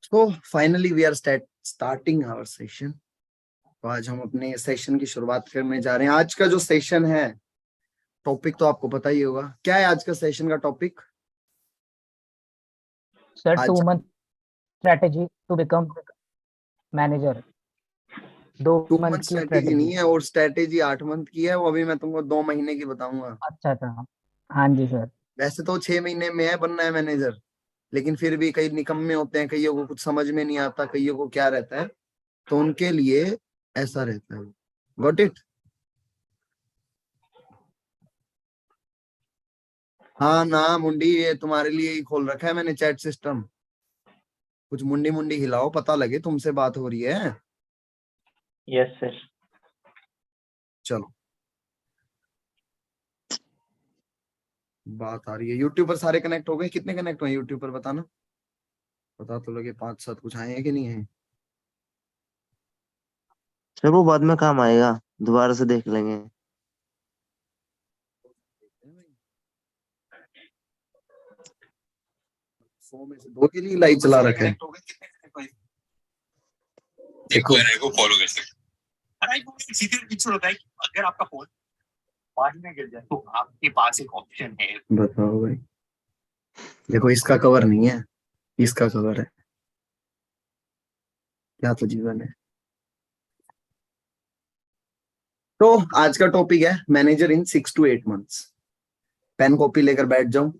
So finally we are starting our session. तो आज हम अपने सेशन की शुरुआत करने जा रहे हैं। आज का जो सेशन है, टॉपिक तो आपको पता ही होगा। क्या है आज का सेशन का टॉपिक? सर आज 2 month strategy to become manager. 2 2 month month की स्ट्रेटेजी स्ट्रेटेजी। नहीं है, और स्ट्रेटेजी 8 मंथ की है। वो अभी मैं तुमको 2 महीने की बताऊंगा। अच्छा। हाँ जी सर। वैसे तो 6 महीने में है बनना है मैनेजर, लेकिन फिर भी कई निकम्मे होते हैं, कईयों को कुछ समझ में नहीं आता, कईयों को क्या रहता है, तो उनके लिए ऐसा रहता है। Got it? हाँ ना मुंडी, ये तुम्हारे लिए ही खोल रखा है मैंने चैट सिस्टम। कुछ मुंडी मुंडी हिलाओ, पता लगे तुमसे बात हो रही है। Yes sir. चलो, बात आ रही है। यूट्यूब पर सारे कनेक्ट हो गए? कितने कनेक्ट हुए यूट्यूब पर बताना, पता तो लगे। 5-7 कुछ आए हैं कि नहीं है? सर वो बाद में काम आएगा, दोबारा से देख लेंगे। 100 में से 2 के लिए लाइव चला रखा है। देखो को फॉलो कर सकते। सीधे पीछे होता है कि अगर आपका फोन पानी में गिर जाए तो आपके पास एक ऑप्शन है। बताओ भाई, देखो इसका कवर नहीं है, इसका कवर है। क्या तो जीवन है। तो आज का टॉपिक है manager in 6 to 8 months। Pen copy लेकर बैठ जाओ,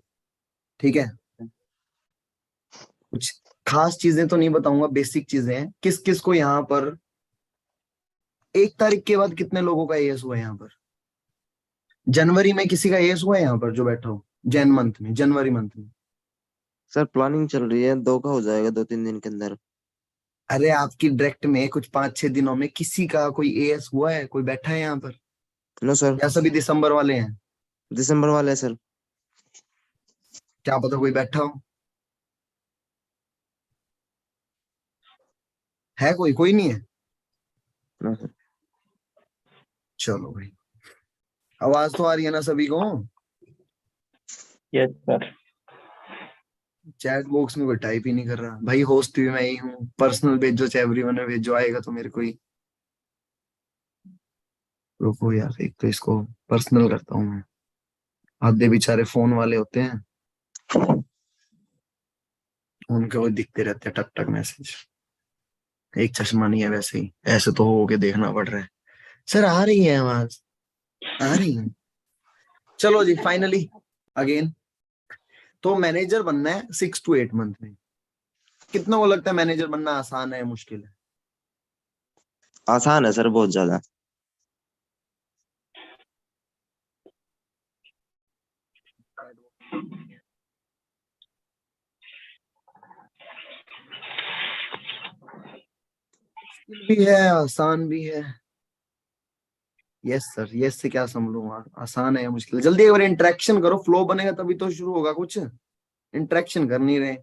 ठीक है? कुछ खास चीजें तो नहीं बताऊंगा, बेसिक चीजें हैं। किस किस को यहाँ पर 1 तारीख के बाद कितने लोगों का एएस हुआ है यहाँ पर? जनवरी में किसी का एएस हुआ है यहाँ पर जो बैठा हो? जनवरी मंथ में? सर प्लानिंग चल रही है, 2 का हो जाएगा 2-3 दिन के अंदर। अरे आपकी डायरेक्ट में कुछ 5-6 दिनों में किसी का कोई एएस हुआ है? कोई बैठा है यहाँ पर? No sir. या सभी दिसंबर वाले हैं? दिसंबर वाले है सर। क्या पता कोई बैठा हो। है कोई नहीं है? No sir. चलो भाई, आवाज तो आ रही है ना सभी को? Yes sir. चैट बॉक्स में कोई टाइप ही नहीं कर रहा भाई। होस्ट भी मैं ही हूँ। पर्सनल भेजो, चाहे एवरीवन में भेजो, आएगा तो मेरे को ही। रुको यार, एक तो इसको पर्सनल करता हूँ मैं। आधे बेचारे फोन वाले होते हैं, उनके वो दिखते रहते हैं टक टक मैसेज। एक चश्मा नहीं है वैसे ही, ऐसे तो हो के देखना पड़ रहा है। सर आ रही है आवाज? आ रही है। चलो जी, फाइनली अगेन, तो मैनेजर बनना है 6 to 8 मंथ में। कितना को लगता है मैनेजर बनना आसान है, मुश्किल है? आसान है सर, बहुत ज्यादा। मुश्किल भी है, आसान भी है। यस सर, यस से क्या समझूंगा, आसान है या मुश्किल? जल्दी एक बार इंटरेक्शन करो, फ्लो बनेगा तभी तो शुरू होगा कुछ। इंटरेक्शन कर नहीं रहे।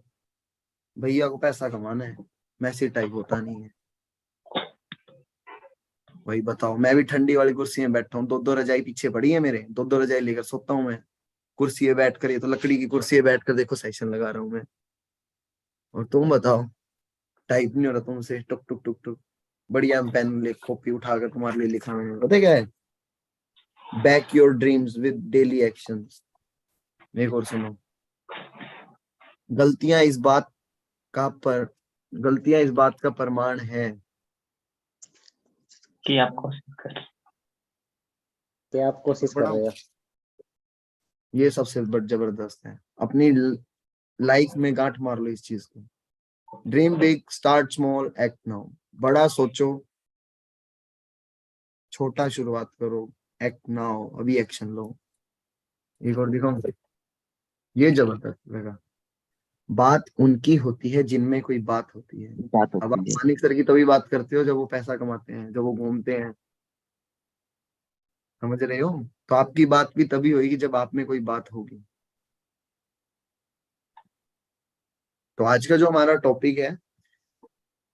भैया को पैसा कमाना है, मैसेज टाइप होता नहीं है। वही बताओ, मैं भी ठंडी वाली कुर्सी में बैठा हूँ। 2-2 रजाई पीछे पड़ी है मेरे, 2-2 रजाई लेकर सोता हूँ मैं कुर्सी पे बैठ कर। ये तो लकड़ी की कुर्सी पे बैठ कर देखो सेशन लगा रहा हूँ मैं। और तुम बताओ, टाइप नहीं हो रहा तुमसे? टुक टुक टुक टुक। बढ़िया पेन ले, कॉपी उठाकर तुम्हारे लिए लिखा मैंने। पता है क्या है? Back your dreams with daily actions. एक और सुनो, गलतियां इस बात का पर गलतियां इस बात का प्रमाण है कि आप कोशिश कर रहे हो। ये सबसे बड़ जबरदस्त है। अपनी लाइफ में गांठ मार लो इस चीज को। Dream big, start small, act now. बड़ा सोचो, छोटा शुरुआत करो, एक्ट नाउ, अभी एक्शन लो। एक और दिखाऊं? ये जबरदस्त लगा। बात उनकी होती है जिनमें कोई बात होती है। बात अब आप होती है। मानिक सर की तभी बात करते हो जब वो पैसा कमाते हैं, जब वो घूमते हैं। समझ रहे हो? तो आपकी बात भी तभी होगी जब आप में कोई बात होगी। तो आज का जो हमारा टॉपिक है,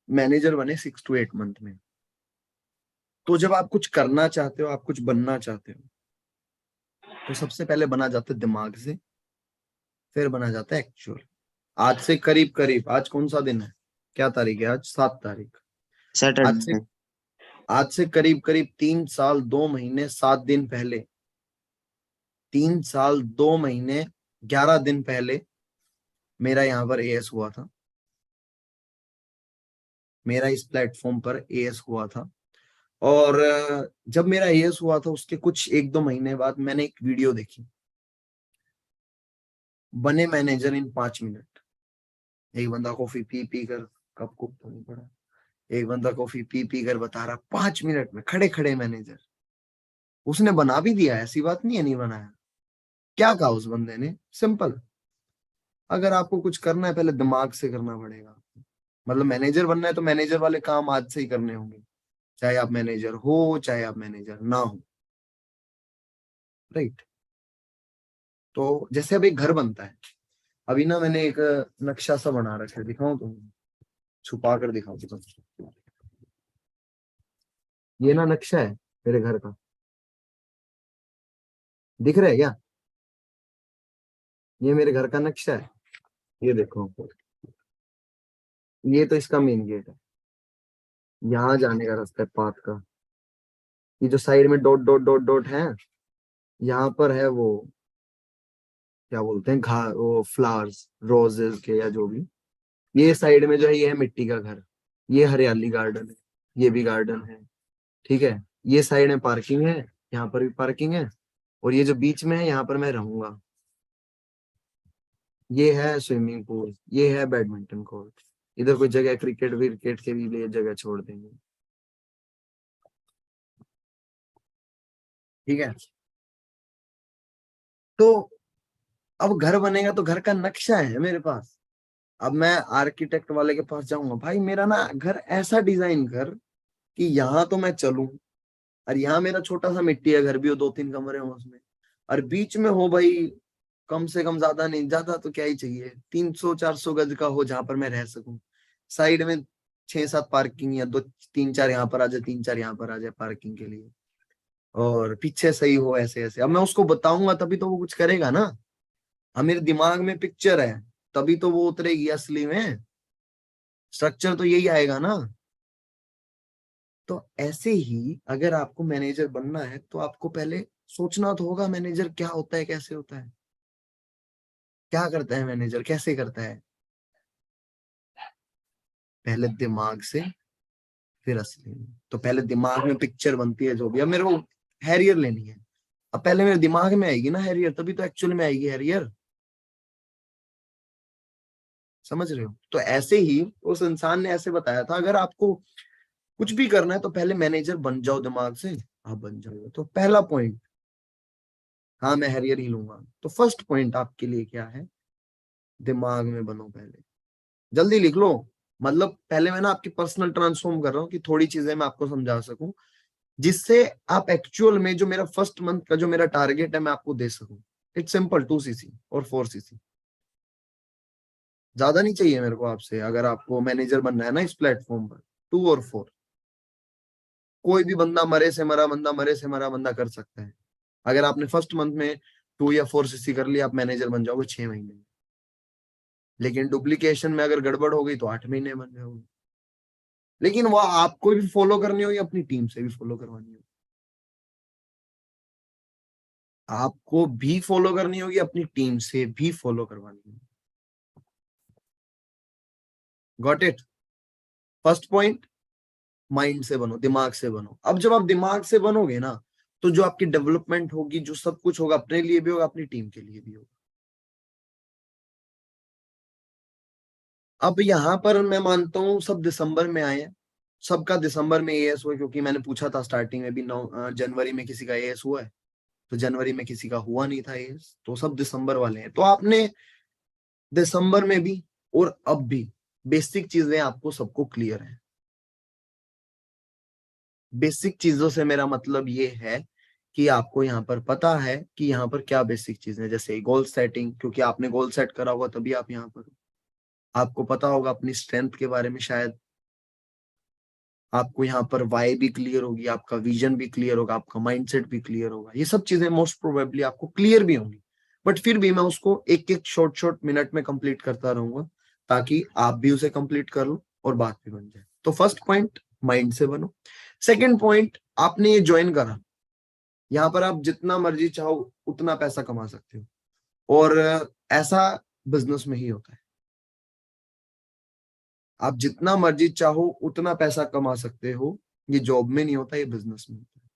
मैनेजर बने 6 to 8 मंथ में। तो जब आप कुछ करना चाहते हो, आप कुछ बनना चाहते हो, तो सबसे पहले बना जाता है दिमाग से, फिर बना जाता है एक्चुअल। आज से करीब करीब, आज कौन सा दिन है? क्या तारीख है आज? 7 तारीख। सैटरडे। आज से करीब करीब 3 साल 2 महीने 7 दिन पहले, 3 साल 2 महीने 11 दिन पहले मेरा यहाँ पर एएस हुआ था। मेरा इस प्लेटफॉर्म पर एएस हुआ था। और जब मेरा एएस हुआ था उसके कुछ 1-2 महीने बाद मैंने एक वीडियो देखी, बने मैनेजर इन 5 मिनट। एक बंदा कॉफी पी पी कर, कप कुप तो नहीं पड़ा, एक बंदा कॉफी पी पी कर बता रहा 5 मिनट में खड़े खड़े मैनेजर। उसने बना भी दिया, ऐसी बात नहीं है नहीं बनाया। क्या कहा उस बंदे ने? सिंपल, अगर आपको कुछ करना है पहले दिमाग से करना पड़ेगा। मतलब मैनेजर बनना है तो मैनेजर वाले काम आज से ही करने होंगे, चाहे आप मैनेजर हो चाहे आप मैनेजर ना हो, राइट। तो जैसे अब एक घर बनता है, अभी ना मैंने एक नक्शा सा बना रखा है, दिखाऊं तुम्हें? छुपा कर दिखाऊं तुम? ये ना नक्शा है मेरे घर का, दिख रहा है क्या? ये मेरे घर का नक्शा है, ये देखो। ये तो इसका मेन गेट है, यहाँ जाने का रास्ता है पाथ का। ये जो साइड में डॉट डॉट डॉट डॉट है, यहाँ पर है वो क्या बोलते हैं, वो फ्लावर्स, रोजेस के या जो भी। ये साइड में जो है ये है मिट्टी का घर, ये हरियाली गार्डन है, ये भी गार्डन है, ठीक है। ये साइड में पार्किंग है, यहाँ पर भी पार्किंग है, और ये जो बीच में है यहाँ पर मैं रहूंगा। ये है स्विमिंग पूल, ये है बैडमिंटन कोर्ट। इधर कोई जगह क्रिकेट विकेट के भी लिए जगह छोड़ देंगे, ठीक है। तो अब घर बनेगा तो घर का नक्शा है मेरे पास। अब मैं आर्किटेक्ट वाले के पास जाऊंगा, भाई मेरा ना घर ऐसा डिजाइन कर कि यहाँ तो मैं चलूं, और यहाँ मेरा छोटा सा मिट्टी का घर भी हो, 2-3 कमरे हो उसमें, और बीच में हो भाई कम से कम, ज्यादा नहीं, ज्यादा तो क्या ही चाहिए, 300-400 गज का हो जहां पर मैं रह सकूं। साइड में 6-7 पार्किंग, या 2-3-4 यहाँ पर आ जाए, 3-4 यहाँ पर आ जाए पार्किंग के लिए, और पीछे सही हो ऐसे ऐसे। अब मैं उसको बताऊंगा तभी तो वो कुछ करेगा ना। अब मेरे दिमाग में पिक्चर है तभी तो वो उतरेगी असली में, स्ट्रक्चर तो यही आएगा ना। तो ऐसे ही अगर आपको मैनेजर बनना है तो आपको पहले सोचना तो होगा मैनेजर क्या होता है, कैसे होता है, क्या करता है मैनेजर, कैसे करता है। पहले दिमाग से फिर असली में। तो पहले दिमाग में पिक्चर बनती है जो भी। अब मेरे को हैरियर लेनी है, अब पहले मेरे दिमाग में आएगी ना हैरियर, तभी तो एक्चुअल में आएगी हैरियर। समझ रहे हो? तो ऐसे ही उस इंसान ने ऐसे बताया था, अगर आपको कुछ भी करना है तो पहले मैनेजर बन जाओ दिमाग से, आप बन जाओगे। तो पहला पॉइंट, हाँ मैं हैरियर ही लूंगा, तो फर्स्ट पॉइंट आपके लिए क्या है? दिमाग में बनो पहले, जल्दी लिख लो। मतलब पहले मैं ना आपकी पर्सनल ट्रांसफॉर्म कर रहा हूँ कि थोड़ी चीजें मैं आपको समझा सकूं, जिससे आप एक्चुअल में जो मेरा फर्स्ट मंथ का जो मेरा टारगेट है मैं आपको दे सकूं। इट्स सिंपल, 2cc और 4cc, ज्यादा नहीं चाहिए मेरे को आपसे। अगर आपको मैनेजर बनना है ना इस प्लेटफॉर्म पर, 2 और 4, कोई भी बंदा, मरे से मरा बंदा, मरे से मरा बंदा कर सकता है। अगर आपने फर्स्ट मंथ में 2 या 4cc कर लिया, आप मैनेजर बन जाओगे 6 महीने में। लेकिन डुप्लीकेशन में अगर गड़बड़ हो गई तो 8 महीने बन जाओगे। लेकिन वो आपको भी फॉलो करनी होगी, अपनी टीम से भी फॉलो करवानी होगी, आपको भी फॉलो करनी होगी, अपनी टीम से भी फॉलो करवानी होगी। Got it? First point, mind से बनो, दिमाग से बनो। अब जब आप दिमाग से बनोगे ना, तो जो आपकी डेवलपमेंट होगी, जो सब कुछ होगा, अपने लिए भी होगा, अपनी टीम के लिए भी होगा। अब यहाँ पर मैं मानता हूँ सब दिसंबर में आए हैं, सबका दिसंबर में एएस हुआ, क्योंकि मैंने पूछा था स्टार्टिंग में भी, 9 जनवरी में किसी का एएस हुआ है, तो जनवरी में किसी का हुआ नहीं था एएस, तो सब दिसंबर वाले हैं। तो आपने दिसंबर में भी और अब भी बेसिक चीजें आपको सबको क्लियर है। बेसिक चीजों से मेरा मतलब ये है कि आपको यहाँ पर पता है कि यहाँ पर क्या बेसिक चीजें हैं, जैसे गोल सेटिंग, क्योंकि आपने गोल सेट करा होगा तभी आप यहाँ पर हो। आपको पता होगा अपनी स्ट्रेंथ के बारे में, शायद आपको यहाँ पर वाई भी क्लियर होगी, आपका विजन भी क्लियर होगा, आपका माइंडसेट भी क्लियर होगा। ये सब चीजें मोस्ट प्रोबेबली आपको क्लियर भी होंगी, बट फिर भी मैं उसको एक एक शॉर्ट शॉर्ट मिनट में कंप्लीट करता रहूंगा, ताकि आप भी उसे कंप्लीट कर लो और बात भी बन जाए। तो फर्स्ट पॉइंट, माइंड से बनो। सेकंड पॉइंट, आपने ये ज्वाइन करा, यहाँ पर आप जितना मर्जी चाहो उतना पैसा कमा सकते हो, और ऐसा बिजनेस में ही होता है। आप जितना मर्जी चाहो उतना पैसा कमा सकते हो, ये जॉब में नहीं होता, ये बिजनेस में होता है।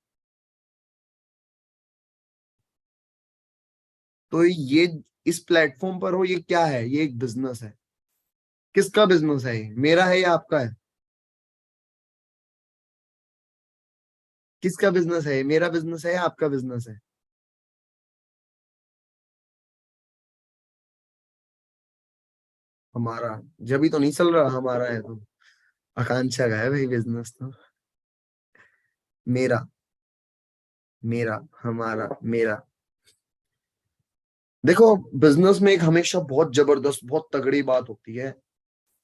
तो ये इस प्लेटफॉर्म पर हो, ये क्या है? ये एक बिजनेस है। किसका बिजनेस है? ये मेरा है या आपका है? किसका बिजनेस है? ये मेरा बिजनेस है या आपका बिजनेस है? हमारा। जब भी तो नहीं चल रहा, हमारा है तो। आकांक्षा का है भाई बिजनेस तो। मेरा, मेरा, हमारा, मेरा। देखो, बिजनेस में एक हमेशा बहुत जबरदस्त, बहुत तगड़ी बात होती है,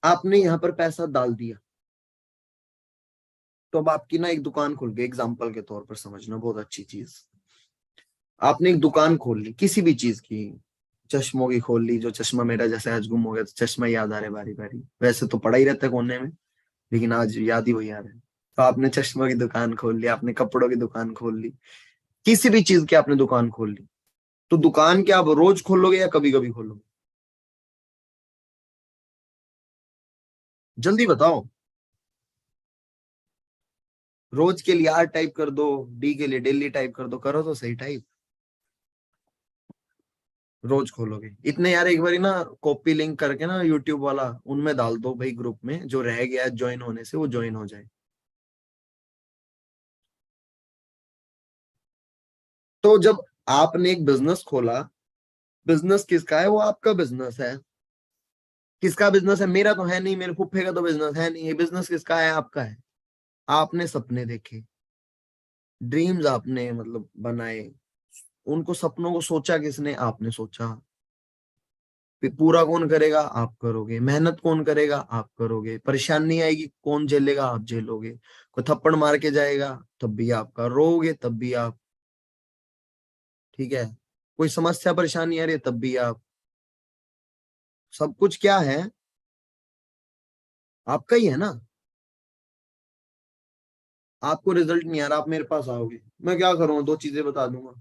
आपने यहाँ पर पैसा डाल दिया, तो अब आपकी ना एक दुकान खुल गई, एग्जाम्पल के तौर पर समझना, बहुत अच्छी चीज। आपने एक दुकान खोल ली किसी भी चीज की, चश्मों की खोल ली, जो चश्मा मेरा जैसे आज गुम हो गया, तो चश्मा याद आ रहा है बारी बारी, वैसे तो पड़ा ही रहता है कोने में, लेकिन आज याद ही वही आ रहा है। तो आपने चश्मा की दुकान खोल ली, आपने कपड़ों की दुकान खोल ली, किसी भी चीज की आपने दुकान खोल ली, तो दुकान क्या आप रोज खोलोगे या कभी कभी खोलोगे? जल्दी बताओ। रोज के लिए आर टाइप कर दो, डी के लिए डेली टाइप कर दो, करो तो सही टाइप। रोज खोलोगे इतने यार, एक बारी ना कॉपी लिंक करके ना यूट्यूब वाला उनमें डाल दो भाई, ग्रुप में जो रह गया ज्वाइन होने से वो ज्वाइन हो जाए। तो जब आपने एक बिजनेस खोला, बिजनेस किसका है? वो आपका बिजनेस है। किसका बिजनेस है? मेरा तो है नहीं, मेरे फुफ्फे का तो बिजनेस है नहीं। ये बिजनेस किसका है? आपका है। आपने सपने देखे, ड्रीम्स आपने मतलब बनाए, उनको सपनों को सोचा किसने? आपने सोचा। फिर पूरा कौन करेगा? आप करोगे। मेहनत कौन करेगा? आप करोगे। परेशानी आएगी कौन झेलेगा? आप झेलोगे। कोई थप्पड़ मार के जाएगा तब भी आपका, रोओगे तब भी आप, ठीक है। कोई समस्या परेशानी आ रही है तब भी आप, सब कुछ क्या है? आपका ही है ना। आपको रिजल्ट नहीं आ रहा, आप मेरे पास आओगे, मैं क्या करूंगा? दो चीजें बता दूंगा,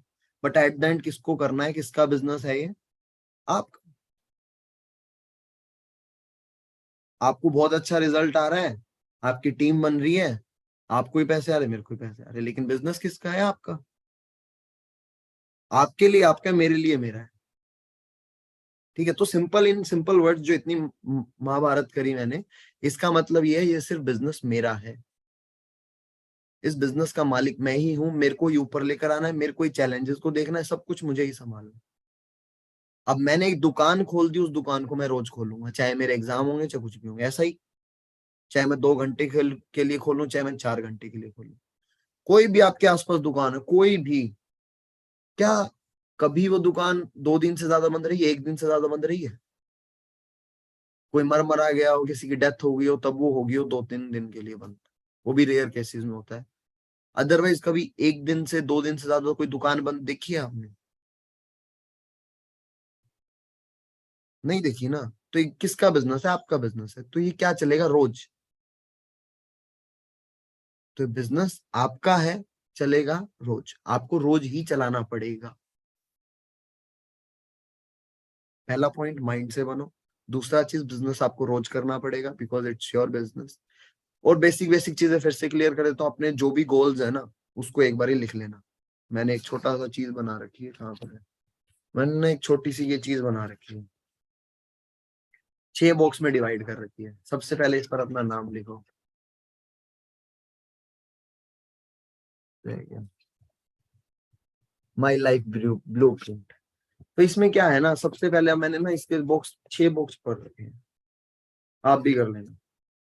बट एट द एंड किसको करना है? किसका बिजनेस है ये? आप। आपको बहुत अच्छा रिजल्ट आ रहा है, आपकी टीम बन रही है, आपको ही पैसे आ रहे, मेरे को ही पैसे आ रहे, लेकिन बिजनेस किसका है? आपका। आपके लिए आपका, मेरे लिए मेरा है, ठीक है। तो सिंपल, इन सिंपल वर्ड्स जो इतनी महाभारत करी मैंने, इसका मतलब ये है, ये सिर्फ बिजनेस मेरा है। इस बिजनेस का मालिक मैं ही हूं, मेरे को ही ऊपर लेकर आना है, मेरे को ही चैलेंजेस को देखना है, सब कुछ मुझे ही संभालना है। अब मैंने एक दुकान खोल दी, उस दुकान को मैं रोज खोलूंगा, चाहे मेरे एग्जाम होंगे चाहे कुछ भी होंगे, ऐसा ही। चाहे मैं 2 घंटे के लिए खोलूं, चाहे मैं 4 घंटे के लिए खोलूं, कोई भी आपके आसपास दुकान है, कोई भी, क्या कभी वो दुकान 2 दिन से ज्यादा बंद रही है? 1 दिन से ज्यादा बंद रही है? कोई मरा गया हो, किसी की डेथ हो गई हो, तब वो होगी हो 2-3 दिन के लिए बंद, वो भी रेयर केसेस में होता है। अदरवाइज कभी 1 दिन से 2 दिन से ज्यादा कोई दुकान बंद देखी है आपने? नहीं देखी ना। तो ये किसका बिजनेस है? आपका बिजनेस है। तो ये क्या चलेगा? रोज। तो बिजनेस आपका है, चलेगा रोज, आपको रोज ही चलाना पड़ेगा। पहला पॉइंट, माइंड से बनो। दूसरा चीज, बिजनेस आपको रोज करना पड़ेगा, बिकॉज इट्स योर बिजनेस। और बेसिक बेसिक चीजें फिर से क्लियर कर देता हूँ, अपने जो भी गोल्स है ना, उसको एक बार ही लिख लेना। मैंने एक छोटा सा चीज बना रखी है, कहाँ पर है? मैंने एक छोटी सी ये चीज बना रखी है, 6 बॉक्स में डिवाइड कर रखी है। सबसे पहले इस पर अपना नाम लिखो, माई लाइफ ब्लू प्रिंट। तो इसमें क्या है ना, सबसे पहले अब मैंने ना इसके बॉक्स, 6 बॉक्स पढ़ रखे हैं, आप भी कर लेना।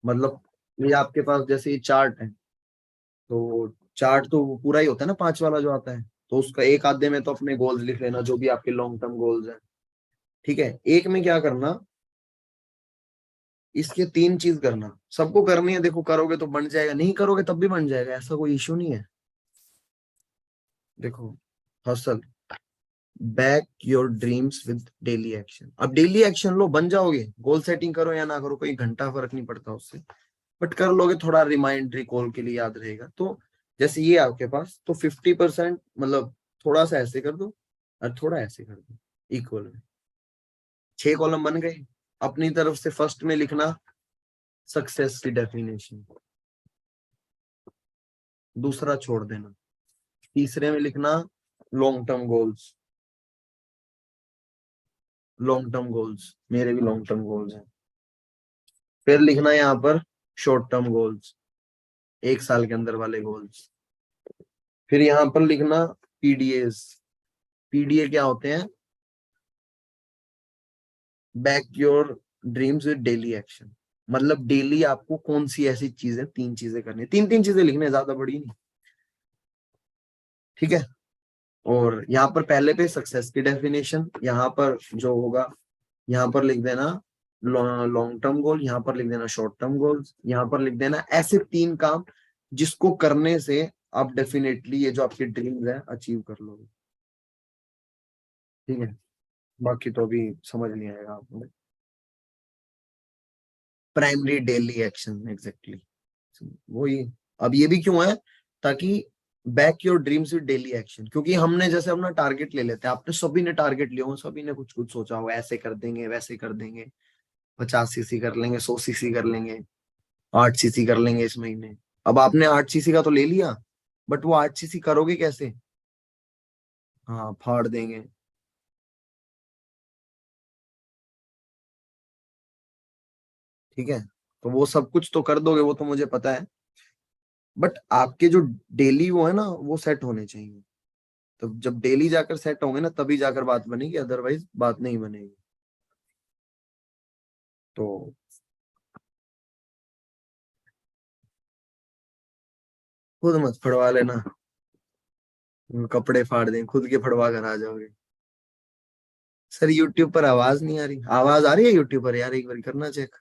मतलब ये आपके पास जैसे ये चार्ट है, तो चार्ट तो वो पूरा ही होता है ना, 5 वाला जो आता है, तो उसका एक आधे में तो अपने गोल्स लिख लेना, जो भी आपके लॉन्ग टर्म गोल्स हैं, ठीक है। एक में क्या करना, इसके 3 चीज करना, सबको करनी है। देखो, करोगे तो बन जाएगा, नहीं करोगे तब भी बन जाएगा, ऐसा कोई इशू नहीं है। देखो, hustle back your dreams with daily action. अब डेली एक्शन लो, बन जाओगे। गोल सेटिंग करो या ना करो, कोई घंटा फर्क नहीं पड़ता उससे, बट कर लोगे थोड़ा रिमाइंड रिकॉल के लिए याद रहेगा। तो जैसे ये आपके पास, तो 50% मतलब थोड़ा सा ऐसे कर दो और थोड़ा ऐसे कर दो इक्वल में। 6 कॉलम बन गए। अपनी तरफ से फर्स्ट में लिखना सक्सेस की डेफिनेशन, दूसरा छोड़ देना। तीसरे में लिखना long term goals, long term goals, मेरे भी लॉन्ग टर्म गोल्स हैं। फिर लिखना यहाँ पर शॉर्ट टर्म गोल्स, 1 साल के अंदर वाले गोल्स। फिर यहाँ पर लिखना पीडीएस। पीडीए क्या होते हैं? Back your dreams with daily action. मतलब डेली आपको कौन सी ऐसी चीजें, 3 चीजें करनी है, 3 चीजें लिखने, ज्यादा बड़ी नहीं, ठीक है। और यहाँ पर पहले पे सक्सेस की डेफिनेशन, यहाँ पर जो होगा यहाँ पर लिख देना लॉन्ग टर्म गोल, यहाँ पर लिख देना शॉर्ट टर्म गोल्स, यहाँ पर लिख देना ऐसे 3 काम जिसको करने से आप डेफिनेटली ये जो आपके ड्रीम्स है अचीव कर लोगे, ठीक है। बाकी तो अभी समझ नहीं आएगा आपको। प्राइमरी डेली एक्शन, एग्जैक्टली वही। अब ये भी क्यों है? ताकि back your dreams with daily action, क्योंकि हमने जैसे अपना टारगेट ले लेते हैं, आपने सभी ने टारगेट लिया हो, सभी ने कुछ कुछ सोचा हो, ऐसे कर देंगे वैसे कर देंगे, 50 सीसी कर लेंगे, 100 सीसी कर लेंगे, 8 सीसी कर लेंगे इस महीने। अब आपने 8 सीसी का तो ले लिया, बट वो 8 सीसी करोगे कैसे? हाँ, फाड़ देंगे। ठीक है, तो वो सब कुछ तो कर दोगे, वो तो मुझे पता है, बट आपके जो डेली वो है ना, वो सेट होने चाहिए। तो जब डेली जाकर सेट होंगे ना, तभी जाकर बात बनेगी, अदरवाइज बात नहीं बनेगी। तो खुद मत फड़वा लेना, कपड़े फाड़ दें, खुद के फड़वा कर आ जाओगे। सर यूट्यूब पर आवाज नहीं आ रही, आवाज आ रही है यूट्यूब पर यार? एक बार करना चेक।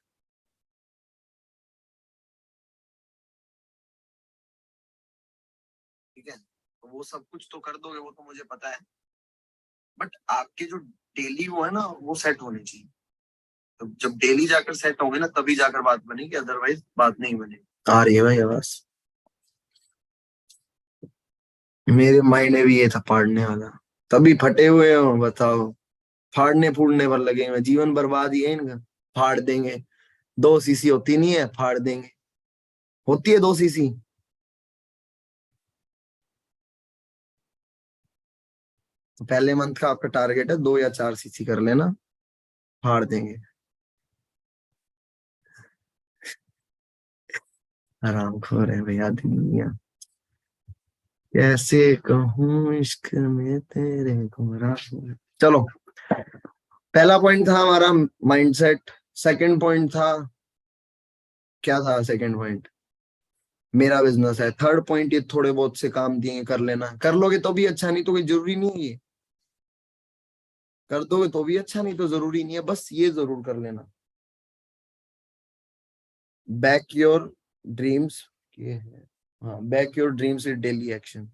ठीक है, तो वो सब कुछ तो कर दोगे, वो तो मुझे पता है, बट आपके जो डेली वो है ना, वो सेट होने चाहिए। तो जब डेली जाकर सेट होंगे ना, तभी जाकर बात बनेगी, अदरवाइज बात नहीं बनेगी। आ रही है भाई आवाज? मेरे माइंड में भी ये था फाड़ने वाला, तभी फटे हुए हो, बताओ। फाड़ने फूड़ने पर लगे हुए, जीवन बर्बाद ही है इनका। फाड़ देंगे, 2 सीसी होती नहीं है, फाड़ देंगे। होती है 2 सीसी? तो पहले मंथ का आपका टारगेट है 2 या 4 सीसी कर लेना, फाड़ देंगे। हरामखोर है भैया दुनिया, कैसे कहूँ इश्क में तेरे गुमराह। चलो, पहला पॉइंट था हमारा माइंडसेट। सेकंड पॉइंट था, क्या था सेकंड पॉइंट? मेरा बिजनेस है। थर्ड पॉइंट, ये थोड़े बहुत से काम दिए कर लेना, कर लोगे तो भी अच्छा, नहीं तो कोई जरूरी नहीं है ये। कर दोगे तो भी अच्छा, नहीं तो जरूरी नहीं है, बस ये जरूर कर लेना। बैक योर ड्रीम्स, ये है, हाँ, back your dreams with daily action.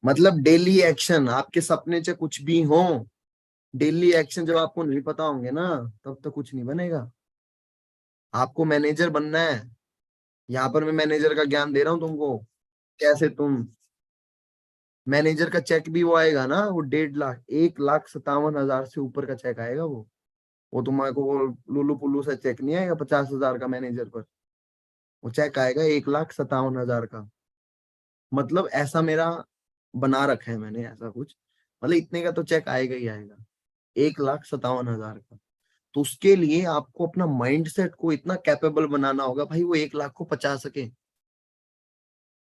मतलब डेली एक्शन, आपके सपने चाहे कुछ भी हो, डेली एक्शन जब आपको नहीं पता होंगे ना, तब तो कुछ नहीं बनेगा। आपको मैनेजर बनना है, यहाँ पर मैं मैनेजर का ज्ञान दे रहा हूँ तुमको। कैसे तुम मैनेजर का चेक भी वो आएगा ना, वो 1.5 लाख, 1,57,000 से ऊपर का चेक आएगा वो तुम्हारे को वो लुल्लू पुल्लू से चेक नहीं आएगा 50,000 का मैनेजर पर। वो चेक आएगा 1,57,000 का। मतलब ऐसा मेरा बना रखा है मैंने, ऐसा कुछ, मतलब इतने का तो चेक आएगा ही आएगा, 1,57,000 का। तो उसके लिए आपको अपना माइंड सेट को इतना कैपेबल बनाना होगा भाई, वो 1 लाख को पचा सके।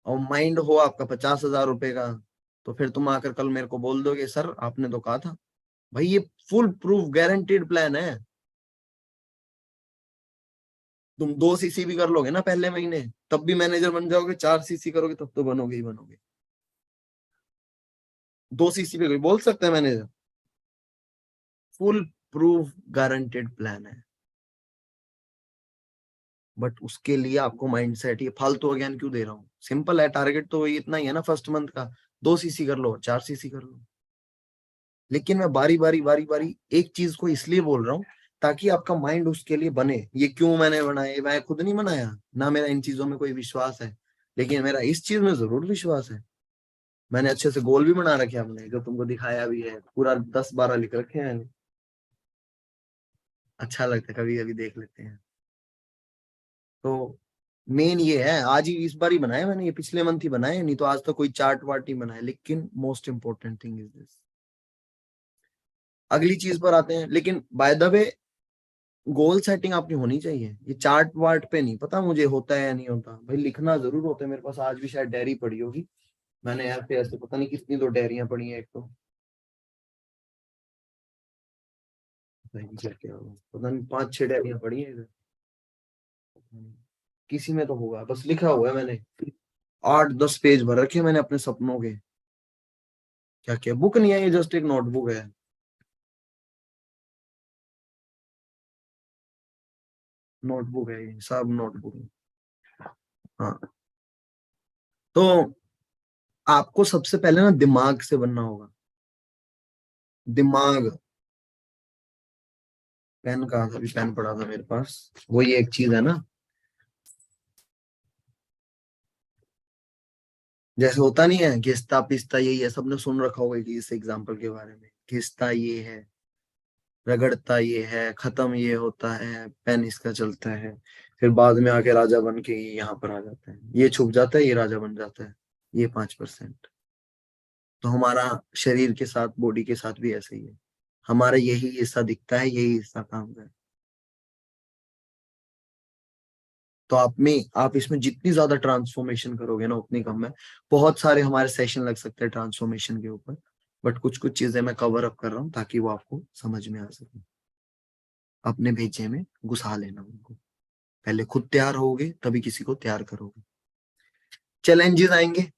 और माइंड हो आपका 50,000 रुपए का, तो फिर तुम आकर कल मेरे को बोल दोगे सर आपने तो कहा था। भाई ये फुल प्रूफ गारंटीड प्लान है। तुम 2 सीसी भी कर लोगे ना पहले महीने, तब भी मैनेजर बन जाओगे। 4 सीसी करोगे तब तो बनोगे ही बनोगे। 2 सीसी पे कोई बोल सकता है manager? Full proof guaranteed plan है। बट उसके लिए आपको माइंड सेट, ये फालतू ज्ञान क्यों दे रहा हूँ? सिंपल है, टारगेट तो इतना ही है ना फर्स्ट मंथ का, 2 सीसी कर लो, 4 सीसी कर लो। लेकिन मैं बारी बारी एक चीज को इसलिए बोल रहा हूँ ताकि आपका माइंड उसके लिए बने। ये क्यों मैंने बनाया, ये मैं खुद नहीं बनाया, ना मेरा इन चीजों में कोई विश्वास है, लेकिन मेरा इस चीज में जरूर विश्वास है। मैंने अच्छे से गोल भी बना रखे हैं हमने, जो तुमको दिखाया भी है, पूरा 10-12 लिख रखे हैं मैंने। अच्छा लगता है, कभी कभी देख लेते हैं। तो मेन ये है, आज ही इस बार ही बनाया मैंने, ये पिछले मंथ ही बनाया, नहीं तो आज तक कोई चार्ट वार्ट नहीं बनाया। लेकिन most important thing is this. अगली चीज पर आते हैं, लेकिन by the way goal setting आपकी होनी चाहिए। ये चार्ट वार्ट पे नहीं पता मुझे होता है या नहीं होता, भाई लिखना जरूर होता है। मेरे पास आज भी शायद डायरी पड़ी होगी, मैंने ऐसे ऐसे पता नहीं कितनी तो डायरियां पड़ी हैं। एक तो भाई क्या क्या हुआ, पता नहीं 5-6 डायरियां पड़ी हैं इधर। किसी में तो होगा, बस लिखा हुआ है मैंने, 8-10 पेज भर रखे मैंने अपने सपनों के। क्या क्या बुक नहीं है ये, जस्ट एक नोटबुक है। नोटबुक है ये, सब नोटबुक है। हाँ, तो आपको सबसे पहले ना दिमाग से बनना होगा। दिमाग, पेन कहाँ था, अभी पेन पड़ा था मेरे पास, वही एक चीज है ना, जैसे होता नहीं है घिसता पिसता, यही है, सबने सुन रखा होगा कि इस एग्जाम्पल के बारे में। घिसता ये है, रगड़ता ये है, खत्म ये होता है, पेन इसका चलता है, फिर बाद में आके राजा बन के ये यहाँ पर आ जाता है, ये छुप जाता है, ये राजा बन जाता है, ये 5%। तो हमारा शरीर के साथ, बॉडी के साथ भी ऐसे ही है, हमारा यही हिस्सा दिखता है, यही हिस्सा काम करता है। तो आप इसमें जितनी ज्यादा ट्रांसफॉर्मेशन करोगे ना उतनी कम है। बहुत सारे हमारे सेशन लग सकते हैं ट्रांसफॉर्मेशन के ऊपर, बट कुछ कुछ चीजें मैं कवर अप कर रहा हूँ ताकि वो आपको समझ में आ सके। अपने भेजे में घुसा लेना उनको, पहले खुद तैयार होगे तभी किसी को तैयार करोगे। चैलेंजेस आएंगे,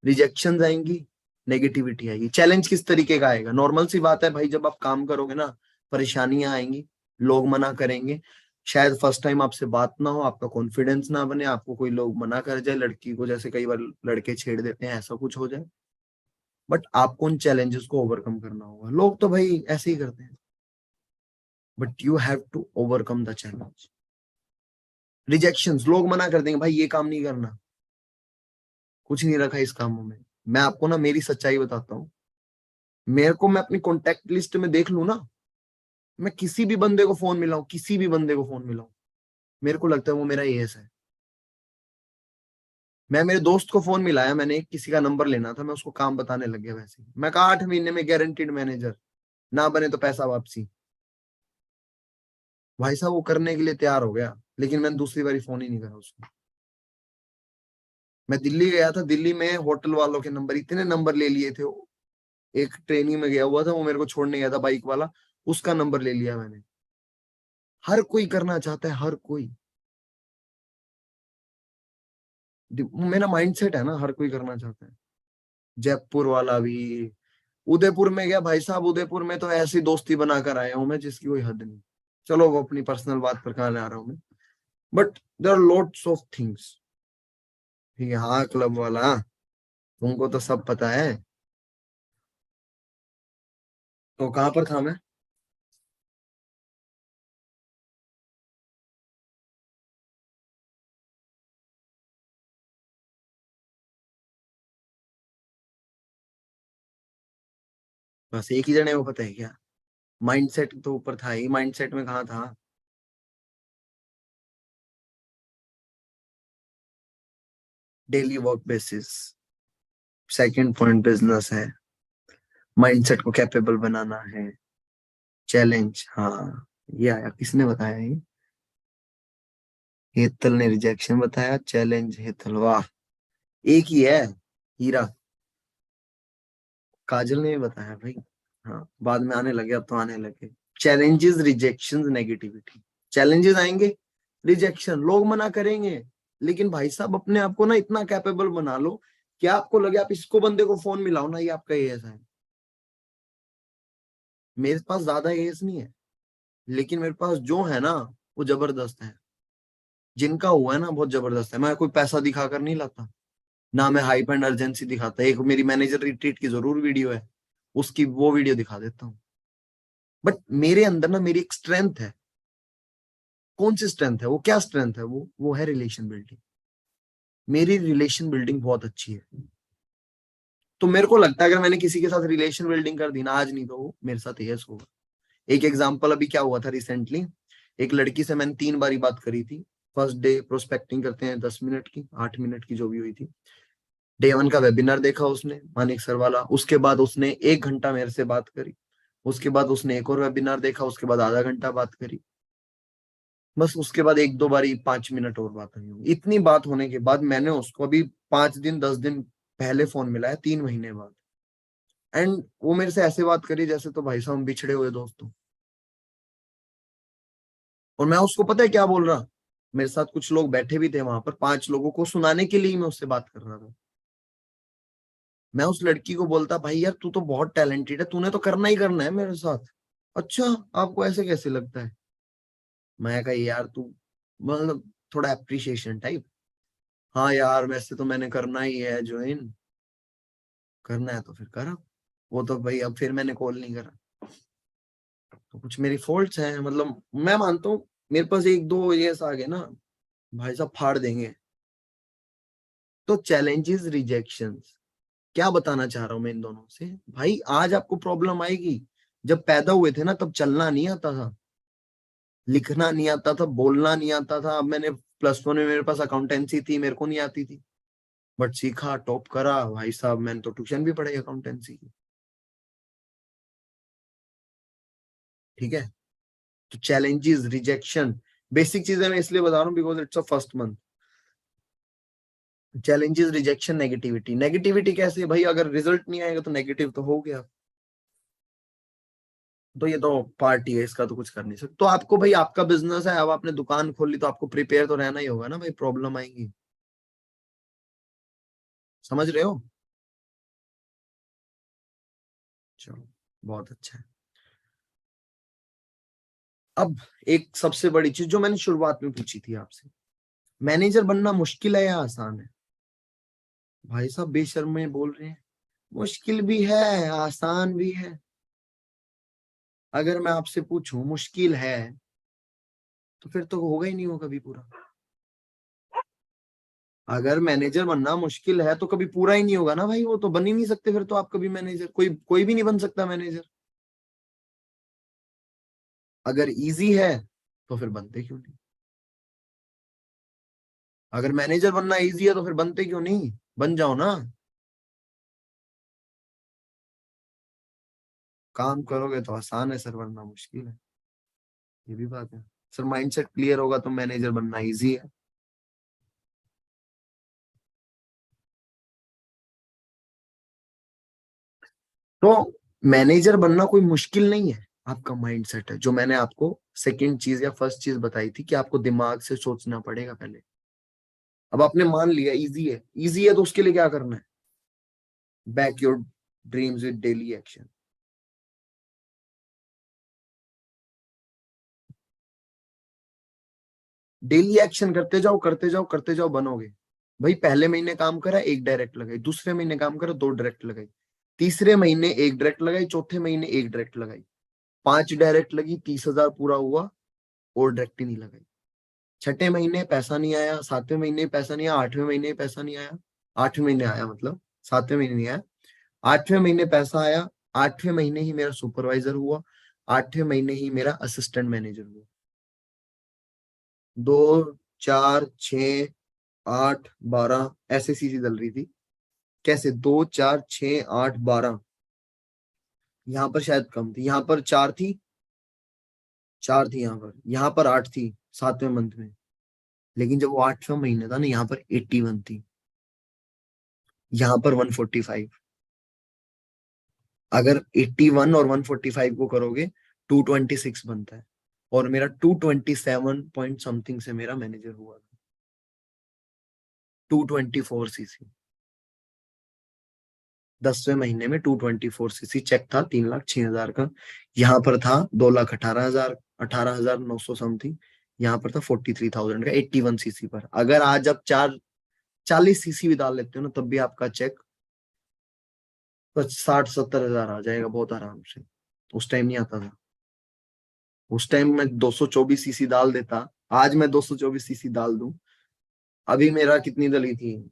रिजेक्शंस आएंगी, नेगेटिविटी आएगी। चैलेंज किस तरीके का आएगा, नॉर्मल सी बात है भाई, जब आप काम करोगे ना परेशानियां आएंगी, लोग मना करेंगे, शायद फर्स्ट टाइम आपसे बात ना हो, आपका कॉन्फिडेंस ना बने, आपको कोई लोग मना कर जाए, लड़की को जैसे कई बार लड़के छेड़ देते हैं, ऐसा कुछ हो जाए। बट आपको उन चैलेंजेस को ओवरकम करना होगा। लोग तो भाई ऐसे ही करते हैं, but you have to overcome the challenge. Rejections, लोग मना कर देंगे भाई ये काम नहीं करना, कुछ नहीं रखा इस कामों में। मैं आपको ना मेरी सच्चाई बताता हूँ, मेरे को, मैं अपनी कॉन्टेक्ट लिस्ट में देख लूं ना, मैं किसी भी बंदे को फोन मिलाऊं, किसी भी बंदे को फोन मिलाऊं, मेरे को लगता है वो मेरा एएस है। मैं मेरे दोस्त को फोन मिलाया, मैंने किसी का नंबर लेना था, मैं उसको काम बताने लग गया वैसे ही। मैं कहा 8 महीने में गारंटीड मैनेजर, ना बने तो पैसा वापसी। भाई साहब वो करने के लिए तैयार हो गया, लेकिन मैंने दूसरी बारी फोन ही नहीं करा उसको। मैं दिल्ली गया था, दिल्ली में होटल वालों के नंबर, इतने नंबर ले लिए थे। एक ट्रेनिंग में गया हुआ था, वो मेरे को छोड़ने गया था बाइक वाला, उसका नंबर ले लिया मैंने। हर कोई करना चाहता है, हर कोई, मेरा माइंडसेट है ना, हर कोई करना चाहता है। जयपुर वाला भी, उदयपुर में गया भाई साहब, उदयपुर में तो ऐसी दोस्ती बनाकर आया हूं मैं जिसकी कोई हद नहीं। चलो वो अपनी पर्सनल बात पर कहाँ आ रहा हूँ मैं, but there are lots of things. ठीक है, हाँ क्लब वाला, तुमको तो सब पता है। तो कहाँ पर था मैं, बस एक ही जने को पता है क्या, माइंडसेट तो ऊपर था ही, माइंडसेट में कहाँ था। Daily work basis, second point business है, माइंडसेट को कैपेबल बनाना है, चैलेंज, हाँ ये आया, किसने बताया ये, हेतल ने रिजेक्शन बताया, चैलेंज हेतल, वाह, एक ही है, हीरा। काजल ने भी बताया भाई, हाँ बाद में आने लगे, अब तो आने लगे। Challenges, rejection, negativity. चैलेंजेस आएंगे, रिजेक्शन, लोग मना करेंगे, लेकिन भाई साहब अपने आप को ना इतना कैपेबल बना लो कि आपको लगे आप इसको बंदे को फोन मिलाओ ना, ये आपका एएस है। मेरे पास ज्यादा एएस नहीं है, लेकिन मेरे पास जो है ना वो जबरदस्त है। जिनका हुआ है ना बहुत जबरदस्त है। मैं कोई पैसा दिखाकर नहीं लाता, ना मैं हाइप एंड अर्जेंसी दिखाता। एक मेरी मैनेजर रिट्रीट की जरूर वीडियो है, उसकी वो वीडियो दिखा देता हूँ। बट मेरे अंदर ना मेरी एक स्ट्रेंथ है। कौन सी स्ट्रेंथ है? वो क्या स्ट्रेंथ है? वो है रिलेशन बिल्डिंग। मेरी रिलेशन बिल्डिंग बहुत अच्छी है। तो मेरे को लगता है अगर मैंने किसी के साथ रिलेशन बिल्डिंग कर दी ना आज, नहीं तो वो मेरे साथ यस होगा। एक एग्जांपल अभी क्या हुआ था रिसेंटली, एक लड़की से मैंने 3 बारी बात करी थी। फर्स्ट डे प्रोस्पेक्टिंग करते हैं 10 मिनट की, 8 मिनट की जो भी हुई थी। डे 1 का वेबिनार देखा उसने, मानिक सर वाला। उसके बाद उसने 1 घंटा मेरे से बात करी। उसके बाद उसने एक और वेबिनार देखा, उसके बाद आधा घंटा बात करी। बस उसके बाद 1-2 बारी 5 मिनट और बात हुई होगी। इतनी बात होने के बाद मैंने उसको अभी 5 दिन 10 दिन पहले फोन मिलाया, 3 महीने बाद। एंड वो मेरे से ऐसे बात करी जैसे तो भाई साहब हम बिछड़े हुए दोस्तों। और मैं उसको पता है क्या बोल रहा, मेरे साथ कुछ लोग बैठे भी थे वहां पर, 5 लोगों को सुनाने के लिए ही मैं उससे बात कर रहा था। मैं उस लड़की को बोलता, भाई यार तू तो बहुत टैलेंटेड है, तूने तो करना ही करना है मेरे साथ। अच्छा, आपको ऐसे कैसे लगता है? मैं कहा यार तू, मतलब थोड़ा अप्रिशिएशन टाइप। हाँ यार वैसे तो मैंने करना ही है ज्वाइन, करना है तो फिर करा। वो तो भाई अब फिर मैंने कॉल नहीं करा। तो कुछ मेरी फॉल्ट्स हैं, मतलब मैं मानता हूँ मेरे पास 1-2 ये आ गए ना, भाई साहब फाड़ देंगे। तो चैलेंजेस रिजेक्शंस, क्या बताना चाह रहा हूं मैं इन दोनों से? भाई आज आपको प्रॉब्लम आएगी। जब पैदा हुए थे ना तब चलना नहीं आता था, लिखना नहीं आता था, बोलना नहीं आता था। अब मैंने +1 में मेरे पास अकाउंटेंसी थी, मेरे को नहीं आती थी, बट सीखा, टॉप करा भाई साहब। मैंने तो ट्यूशन भी पढ़ाई अकाउंटेंसी की। ठीक है। तो चैलेंजेस रिजेक्शन बेसिक चीजें मैं इसलिए बता रहा हूँ because it's a first month. Challenges rejection negativity. Negativity कैसे भाई? अगर रिजल्ट नहीं आएगा तो नेगेटिव तो हो गया। तो ये तो पार्टी है, इसका तो कुछ कर नहीं सकते। तो आपको भाई आपका बिजनेस है, अब आपने दुकान खोली तो आपको प्रिपेयर तो रहना ही होगा ना भाई, प्रॉब्लम आएंगी। समझ रहे हो? चलो, बहुत अच्छा है। अब एक सबसे बड़ी चीज जो मैंने शुरुआत में पूछी थी आपसे, मैनेजर बनना मुश्किल है या आसान है? भाई साहब बेशर्म में बोल रहे हैं, मुश्किल भी है आसान भी है। अगर मैं आपसे पूछूं मुश्किल है, तो फिर तो होगा ही नहीं वो कभी पूरा। अगर मैनेजर बनना मुश्किल है तो कभी पूरा ही नहीं होगा ना भाई, वो तो बन ही नहीं सकते फिर तो आप कभी मैनेजर। कोई कोई भी नहीं बन सकता मैनेजर। अगर इजी है तो फिर बनते क्यों नहीं? अगर मैनेजर बनना इजी है तो फिर बनते क्यों नहीं? बन जाओ ना। काम करोगे तो आसान है सर, बनना मुश्किल है, ये भी बात है। सर माइंडसेट क्लियर होगा तो मैनेजर बनना इजी है। तो मैनेजर बनना कोई मुश्किल नहीं है, आपका माइंडसेट है। जो मैंने आपको सेकंड चीज या फर्स्ट चीज बताई थी कि आपको दिमाग से सोचना पड़ेगा पहले। अब आपने मान लिया इजी है, इजी है तो उसके लिए क्या करना है? Back your dreams with daily action. Daily action करते जाओ करते जाओ करते जाओ, बनोगे। भाई पहले महीने काम करा, 1 डायरेक्ट लगाई। दूसरे महीने काम करा, 2 डायरेक्ट लगाई। तीसरे महीने 1 डायरेक्ट लगाई। चौथे महीने 1 डायरेक्ट लगाई। 5 डायरेक्ट लगी, 30,000 पूरा हुआ, और डायरेक्ट ही नहीं लगाई। छठे महीने पैसा नहीं आया, 7वें महीने पैसा नहीं आया, 8वें महीने पैसा नहीं आया। 8वें महीने आया मतलब, 7वें महीने नहीं आया। 8वें महीने पैसा आया। 8वें महीने ही मेरा सुपरवाइजर हुआ। 8वें महीने ही मेरा असिस्टेंट मैनेजर हुआ। 2 4 6 8 12 ऐसे सीसी चल रही थी। कैसे? 2 4 6 8 12। यहाँ पर शायद कम थी, यहाँ पर 4 थी। 4 थी यहाँ पर 8 थी 7वें मंथ में। लेकिन जब वो 8वां महीने था ना, यहाँ पर 81 थी, यहाँ पर 145। अगर 81 और 145 को करोगे 226 बनता है। और मेरा 227 पॉइंट समथिंग से मेरा मैनेजर हुआ। 224 सीसी। 10वें महीने में 224 सीसी चेक था, 3,06,000 का। यहाँ पर था 2,18,000, 18,900 समथिंग। यहाँ पर था 43,000 का 81 सीसी पर। अगर आज आप 40 सीसी भी डाल लेते हो ना, तब भी आपका चेक 60-70 हजार आ जाएगा बहुत आराम से। उस टाइम नहीं आता था। उस टाइम मैं 224 सीसी डाल देता, आज मैं 224 सीसी डाल दूं, अभी मेरा कितनी डली थी,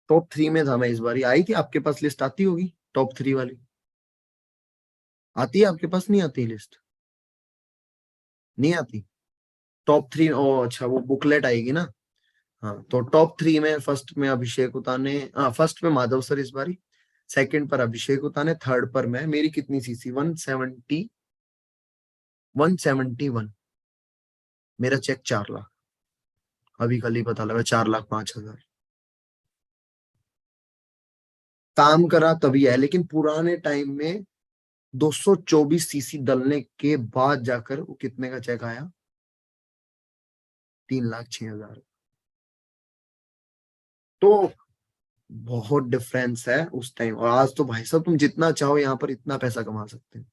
टॉप 3 में था मैं इस बार। आई थी आपके पास लिस्ट, आती होगी टॉप 3 वाली, आती है आपके पास? नहीं आती लिस्ट, नहीं आती टॉप 3? ओ अच्छा, वो बुकलेट आएगी ना। हाँ, तो टॉप 3 में फर्स्ट में अभिषेक उताने, हाँ फर्स्ट में माधव सर इस बारी, सेकंड पर अभिषेक उताने, थर्ड पर मैं। मेरी कितनी सीसी? 171। मेरा चेक 4 लाख, अभी कल ही पता लगा, 4,05,000। काम करा तभी है, लेकिन पुराने टाइम में 224 सीसी डलने के बाद जाकर वो कितने का चेक आया? 3,06,000। तो बहुत डिफरेंस है उस टाइम और आज। तो भाई साहब तुम जितना चाहो यहाँ पर इतना पैसा कमा सकते हो,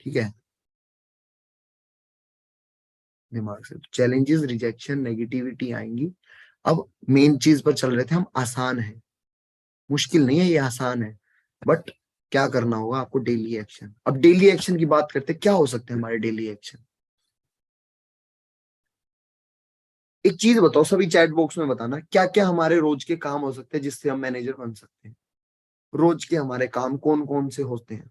ठीक है, दिमाग से। चैलेंजेस, रिजेक्शन, नेगेटिविटी आएंगी। अब मेन चीज पर चल रहे थे हम, आसान है, मुश्किल नहीं है ये, आसान है। बट क्या करना होगा आपको? Daily action. अब डेली एक्शन की बात करते, क्या हो सकते हैं हमारे डेली एक्शन? एक चीज बताओ सभी, चैट बॉक्स में बताना, क्या क्या हमारे रोज के काम हो सकते हैं जिससे हम मैनेजर बन सकते हैं? रोज के हमारे काम कौन कौन से होते हैं?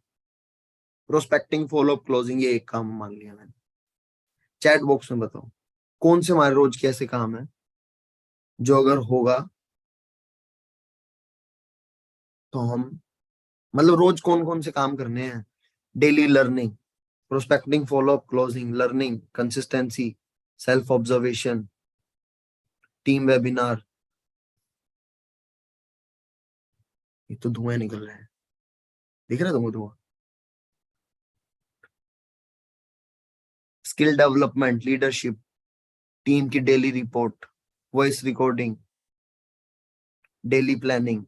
प्रोस्पेक्टिंग, फॉलोअप, क्लोजिंग, ये एक काम मान लिया मैंने। चैट बॉक्स में बताओ कौन से हमारे रोज के ऐसे काम है जो अगर होगा तो हम, मतलब रोज कौन कौन से काम करने हैं? Daily learning, prospecting, follow up, closing, learning, consistency, self observation, team webinar. ये तो धुआं निकल रहा है, दिख रहा है तुमको धुआं? स्किल डेवलपमेंट, लीडरशिप, टीम की daily report, voice recording, daily planning,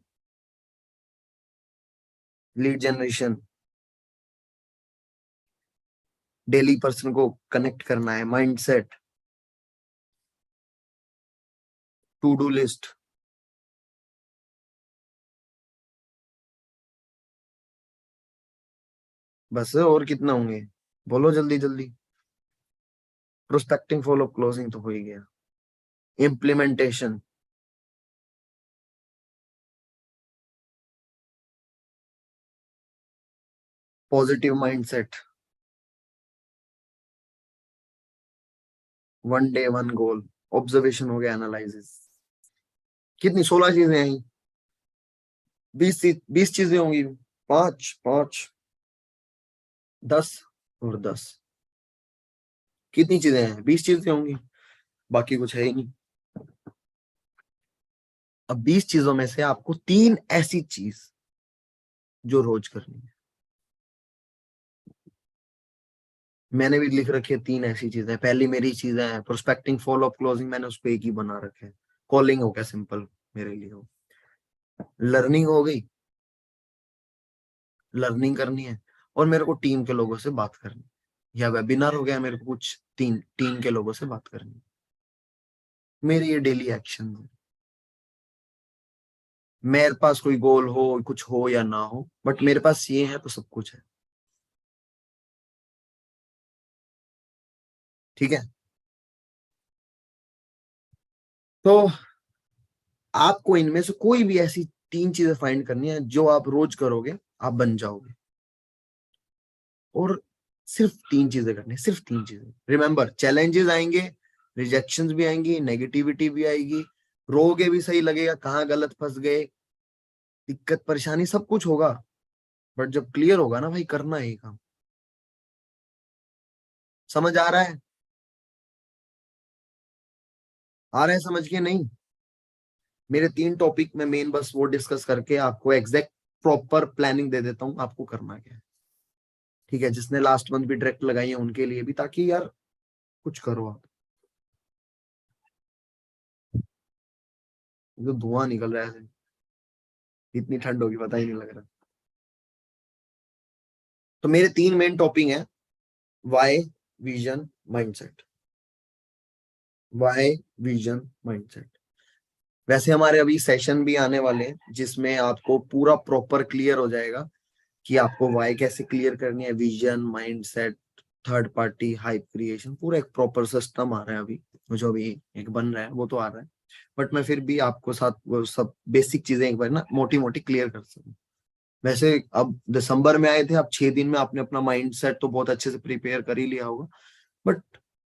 lead generation, daily person को कनेक्ट करना है, माइंडसेट, टू डू लिस्ट। बस और कितना होंगे? बोलो जल्दी जल्दी। प्रोस्पेक्टिंग, फॉलो, क्लोजिंग तो हो ही गया। Implementation, positive mindset, one day one goal, observation हो गया, एनालिसिस। कितनी? 16 चीजें आई, 20 चीजें होंगी, 5 5 10 और 10, कितनी चीजें हैं? 20 चीजें होंगी, बाकी कुछ है ही नहीं। अब 20 चीजों में से आपको 3 ऐसी चीज जो रोज करनी है, मैंने भी लिख रखी है 3 ऐसी चीजें। पहली मेरी चीजें हैं प्रोस्पेक्टिंग, फॉलो अप, क्लोजिंग, मैंने उसको एक ही बना रखे है। कॉलिंग हो गया सिंपल मेरे लिए, हो लर्निंग हो गई, लर्निंग करनी है, और मेरे को टीम के लोगों से बात करनी है, या वेबिनार हो गया, मेरे को कुछ टीम के लोगों से बात करनी है। मेरी ये डेली एक्शन है। मेरे पास कोई गोल हो, कुछ हो या ना हो, बट मेरे पास ये है तो सब कुछ है, ठीक है। तो आपको इनमें से कोई भी ऐसी 3 चीजें फाइंड करनी है जो आप रोज करोगे, आप बन जाओगे। और सिर्फ 3 चीजें करनी है, सिर्फ 3 चीजें। रिमेंबर, चैलेंजेस आएंगे, रिजेक्शंस भी आएंगी, नेगेटिविटी भी आएगी, रोगे भी, सही लगेगा कहाँ गलत फंस गए, दिक्कत परेशानी सब कुछ होगा, बट जब क्लियर होगा ना भाई, करना है ये काम। समझ आ रहा है? आ रहा है समझ के? नहीं, मेरे 3 टॉपिक में मेन बस वो डिस्कस करके आपको एग्जैक्ट प्रॉपर प्लानिंग दे देता हूँ आपको करना क्या है, ठीक है। जिसने लास्ट मंथ भी डायरेक्ट लगाई है उनके लिए भी, ताकि यार कुछ करो आप। जो धुआं निकल रहा है, इतनी ठंड होगी पता ही नहीं लग रहा। तो मेरे 3 मेन टॉपिक हैं, why, vision, mindset. Why, vision, mindset. वैसे हमारे अभी सेशन भी आने वाले हैं जिसमें आपको पूरा प्रॉपर क्लियर हो जाएगा कि आपको वाई कैसे क्लियर करनी है, vision, mindset, third party hype creation, पूरा एक प्रॉपर सिस्टम आ रहा है अभी, जो भी एक बन रहा है वो तो आ रहा है, बट मैं फिर भी आपको साथ वो सब बेसिक चीजें एक बार ना मोटी मोटी क्लियर कर सकूं। वैसे अब दिसंबर में आए थे, अब 6 दिन में आपने अपना माइंड सेट तो बहुत अच्छे से प्रिपेयर कर ही लिया होगा, बट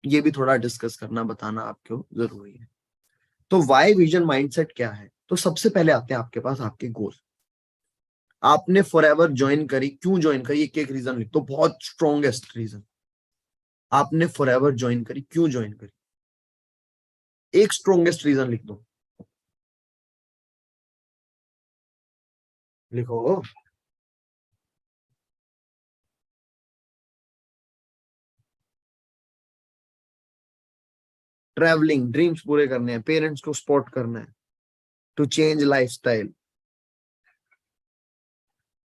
ये भी थोड़ा डिस्कस करना बताना आपको जरूरी है। तो वाई विजन माइंडसेट क्या है? तो सबसे पहले आते हैं आपके पास आपके गोल। आपने फॉरएवर ज्वाइन करी, क्यों ज्वाइन करी? एक एक रीजन लिख दो, बहुत स्ट्रॉन्गेस्ट रीजन। आपने फॉरएवर ज्वाइन करी, क्यों ज्वाइन करी? एक स्ट्रॉन्गेस्ट रीजन लिख दो, लिखो। ट्रैवलिंग, ड्रीम्स पूरे करने हैं, पेरेंट्स को सपोर्ट करना है, to change lifestyle.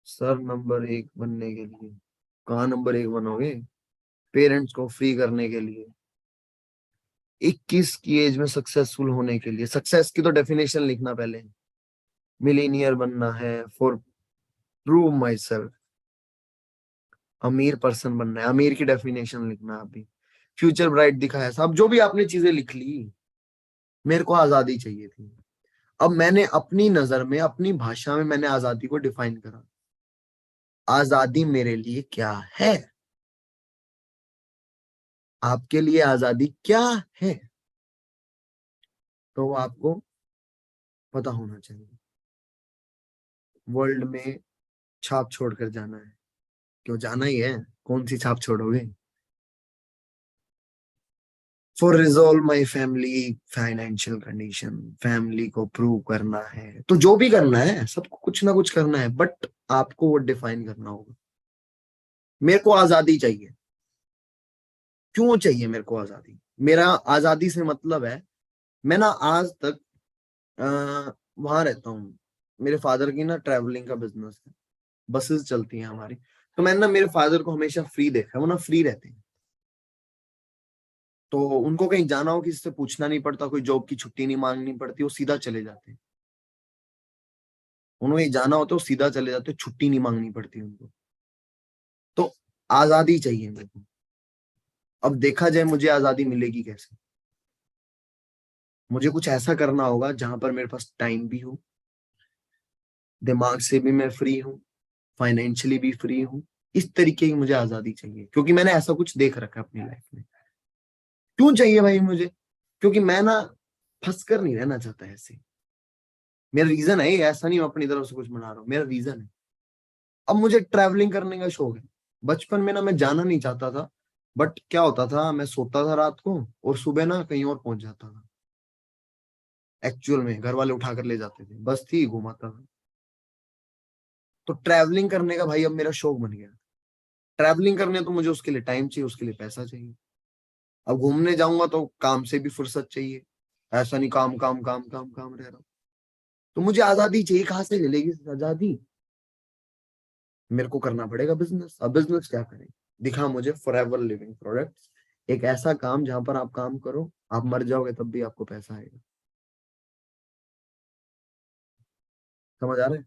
Sir number 1 बनने के लिए? कहाँ नंबर 1 बनोगे? पेरेंट्स को फ्री करने के लिए, 21 की एज में सक्सेसफुल होने के लिए। सक्सेस की तो डेफिनेशन लिखना पहले। मिलीनियर बनना है, फॉर प्रूव माई सेल्फ। अमीर पर्सन बनना है, अमीर की डेफिनेशन लिखना है अभी। फ्यूचर ब्राइट दिखाया, सब जो भी आपने चीजें लिख ली। मेरे को आजादी चाहिए थी, अब मैंने अपनी नजर में, अपनी भाषा में मैंने आजादी को डिफाइन करा। आजादी मेरे लिए क्या है? आपके लिए आजादी क्या है? तो वो आपको पता होना चाहिए। वर्ल्ड में छाप छोड़कर जाना है, क्यों जाना ही है, कौन सी छाप छोड़ोगे? For resolve my family financial condition, family को प्रूव करना है, तो जो भी करना है सबको कुछ ना कुछ करना है, बट आपको वो डिफाइन करना होगा। मेरे को आजादी चाहिए, क्यों चाहिए मेरे को आजादी? मेरा आजादी से मतलब है, मैं ना आज तक वहां रहता हूँ, मेरे फादर की ना ट्रैवलिंग का बिजनेस है, बसेस चलती हैं हमारी, तो मैंने ना मेरे फादर को हमेशा फ्री देखा है, वो ना फ्री रहते हैं, तो उनको कहीं जाना हो किसी से पूछना नहीं पड़ता, कोई जॉब की छुट्टी नहीं मांगनी पड़ती, वो सीधा चले जाते हैं। उन्हें जाना हो तो सीधा चले जाते, छुट्टी नहीं मांगनी पड़ती उनको। तो आजादी चाहिए मेरे को। अब देखा जाए मुझे आजादी मिलेगी कैसे? मुझे कुछ ऐसा करना होगा जहां पर मेरे पास टाइम भी हो, दिमाग से भी मैं फ्री हूँ, फाइनेंशियली भी फ्री हूँ। इस तरीके की मुझे आजादी चाहिए, क्योंकि मैंने ऐसा कुछ देख रखा है अपनी लाइफ में। क्यों चाहिए भाई मुझे? क्योंकि मैं ना फंस कर नहीं रहना चाहता ऐसे। मेरा रीजन है ये, ऐसा नहीं मैं अपनी तरफ से कुछ बना रहा हूँ, मेरा रीजन है। अब मुझे ट्रैवलिंग करने का शौक है। बचपन में ना मैं जाना नहीं चाहता था, बट क्या होता था, मैं सोता था रात को और सुबह ना कहीं और पहुंच जाता था। एक्चुअल में घर वाले उठा कर ले जाते थे, बस थी घुमाता था। तो ट्रैवलिंग करने का भाई अब मेरा शौक बन गया। ट्रैवलिंग करने तो मुझे उसके लिए टाइम चाहिए, उसके लिए पैसा चाहिए। अब घूमने जाऊंगा तो काम से भी फुर्सत चाहिए, ऐसा नहीं काम काम काम काम काम रह रहा हूं। तो मुझे आजादी चाहिए, कहाँ से मिलेगी आजादी? मेरे को करना पड़ेगा बिजनेस। अब बिजनेस क्या करें? दिखा मुझे फॉरएवर लिविंग प्रोडक्ट्स, एक ऐसा काम जहां पर आप काम करो, आप मर जाओगे तब भी आपको पैसा आएगा। समझ आ रहा है?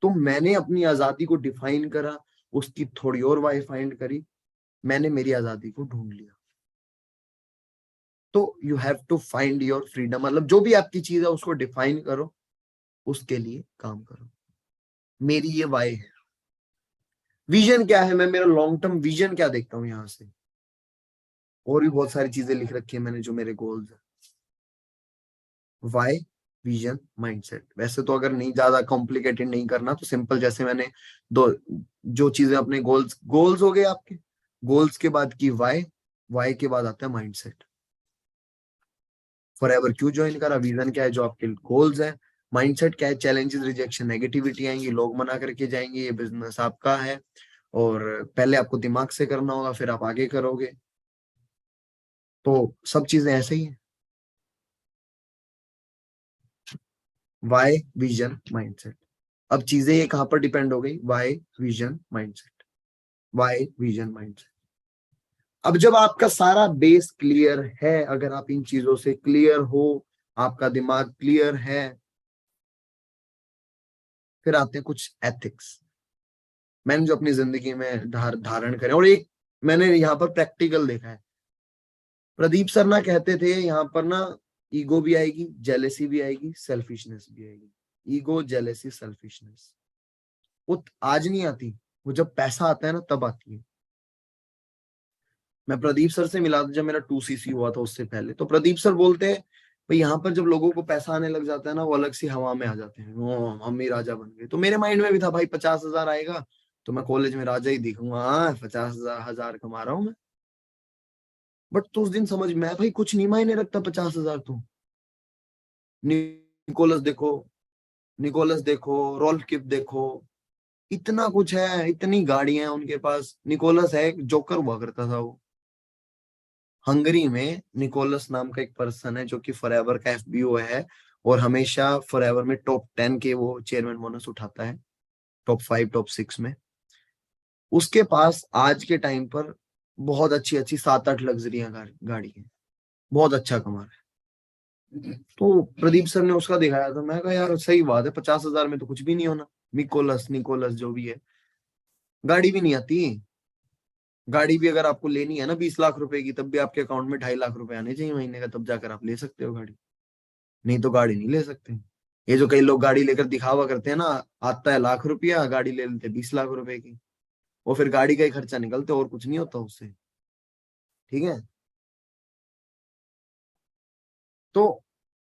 तो मैंने अपनी आजादी को डिफाइन करा, उसकी थोड़ी और वाई फाइंड करी, मैंने मेरी आजादी को ढूंढ लिया। तो you have to find your freedom, मतलब जो भी आपकी चीज है उसको डिफाइन करो, उसके लिए काम करो। मेरी ये वाई है। विजन क्या है? मैं मेरा लॉन्ग टर्म विजन क्या देखता हूँ यहाँ से? और भी बहुत सारी चीजें लिख रखी है मैंने जो मेरे गोल्स है। Why, vision, mindset. वैसे तो अगर नहीं ज्यादा कॉम्प्लिकेटेड नहीं करना तो सिंपल, जैसे मैंने दो जो चीजें अपने गोल्स, गोल्स हो गए आपके, गोल्स के बाद की वाई, वाई के बाद आता है माइंडसेट। फॉरएवर क्यों ज्वाइन करा? विजन क्या है जो आपके गोल्स है। माइंडसेट क्या है? चैलेंजेस, रिजेक्शन, नेगेटिविटी आएंगी, लोग मना करके जाएंगे, ये बिजनेस आपका है, और पहले आपको दिमाग से करना होगा, फिर आप आगे करोगे। तो सब चीजें ऐसे ही है। Why, vision, mindset. अब चीजें ये कहां पर डिपेंड हो गई? Why, vision, mindset. Why, vision, mindset. अब जब आपका सारा बेस क्लियर है, अगर आप इन चीजों से क्लियर हो, आपका दिमाग क्लियर है, फिर आते हैं कुछ एथिक्स। मैंने जो अपनी जिंदगी में धारण करे। और एक मैंने यहाँ पर प्रैक्टिकल देखा है। प्रदीप सर ना कहते थे यहाँ पर ना ईगो भी आएगी, जेलेसी भी आएगी, सेल्फिशनेस भी आएगी। ईगो, जेलेसी, सेल्फिशनेस वो आज नहीं आती, वो जब पैसा आता है ना तब आती है। मैं प्रदीप सर से मिला था जब मेरा 2cc हुआ था, उससे पहले। तो प्रदीप सर बोलते हैं भाई यहाँ पर जब लोगों को पैसा आने लग जाता है ना, वो अलग सी हवा में आ जाते हैं, ओ हम ही राजा बन गए। तो मेरे माइंड में भी था भाई 50,000 आएगा तो मैं कॉलेज में राजा ही दिखूंगा, हाँ 50,000 कमा रहा हूं मैं। बट तो उस दिन समझ में आया भाई कुछ नहीं मायने रखता 50,000 तो। निकोलस देखो, निकोलस देखो, रोल्फ किप देखो, इतना कुछ है, इतनी गाड़ियां हैं उनके पास। निकोलस है, जोकर हुआ करता था वो। हंगरी में निकोलस नाम का एक पर्सन है जो कि फॉरएवर का एफबीओ है, और हमेशा फॉरएवर में टॉप 10 के वो चेयरमैन बोनस उठाता है, टॉप 5 टॉप 6 में। उसके पास आज के टाइम पर बहुत अच्छी अच्छी 7-8 लग्जरियां गाड़ी है, बहुत अच्छा कमा रहा है। तो प्रदीप सर ने उसका दिखाया था, मैं कहा यार सही बात है, 50,000 में तो कुछ भी नहीं होना। निकोलस निकोलस जो भी है, गाड़ी भी नहीं आती। गाड़ी भी अगर आपको लेनी है ना 20 लाख रुपए की, तब भी आपके अकाउंट में 2.5 लाख रुपए आने चाहिए महीने का, तब जाकर आप ले सकते हो गाड़ी, नहीं तो गाड़ी नहीं ले सकते। ये जो कई लोग गाड़ी लेकर दिखावा करते हैं ना, आता है लाख रुपया, गाड़ी ले लेते 20 लाख रुपए की, वो फिर गाड़ी का ही खर्चा निकलते और कुछ नहीं होता उससे। ठीक है, तो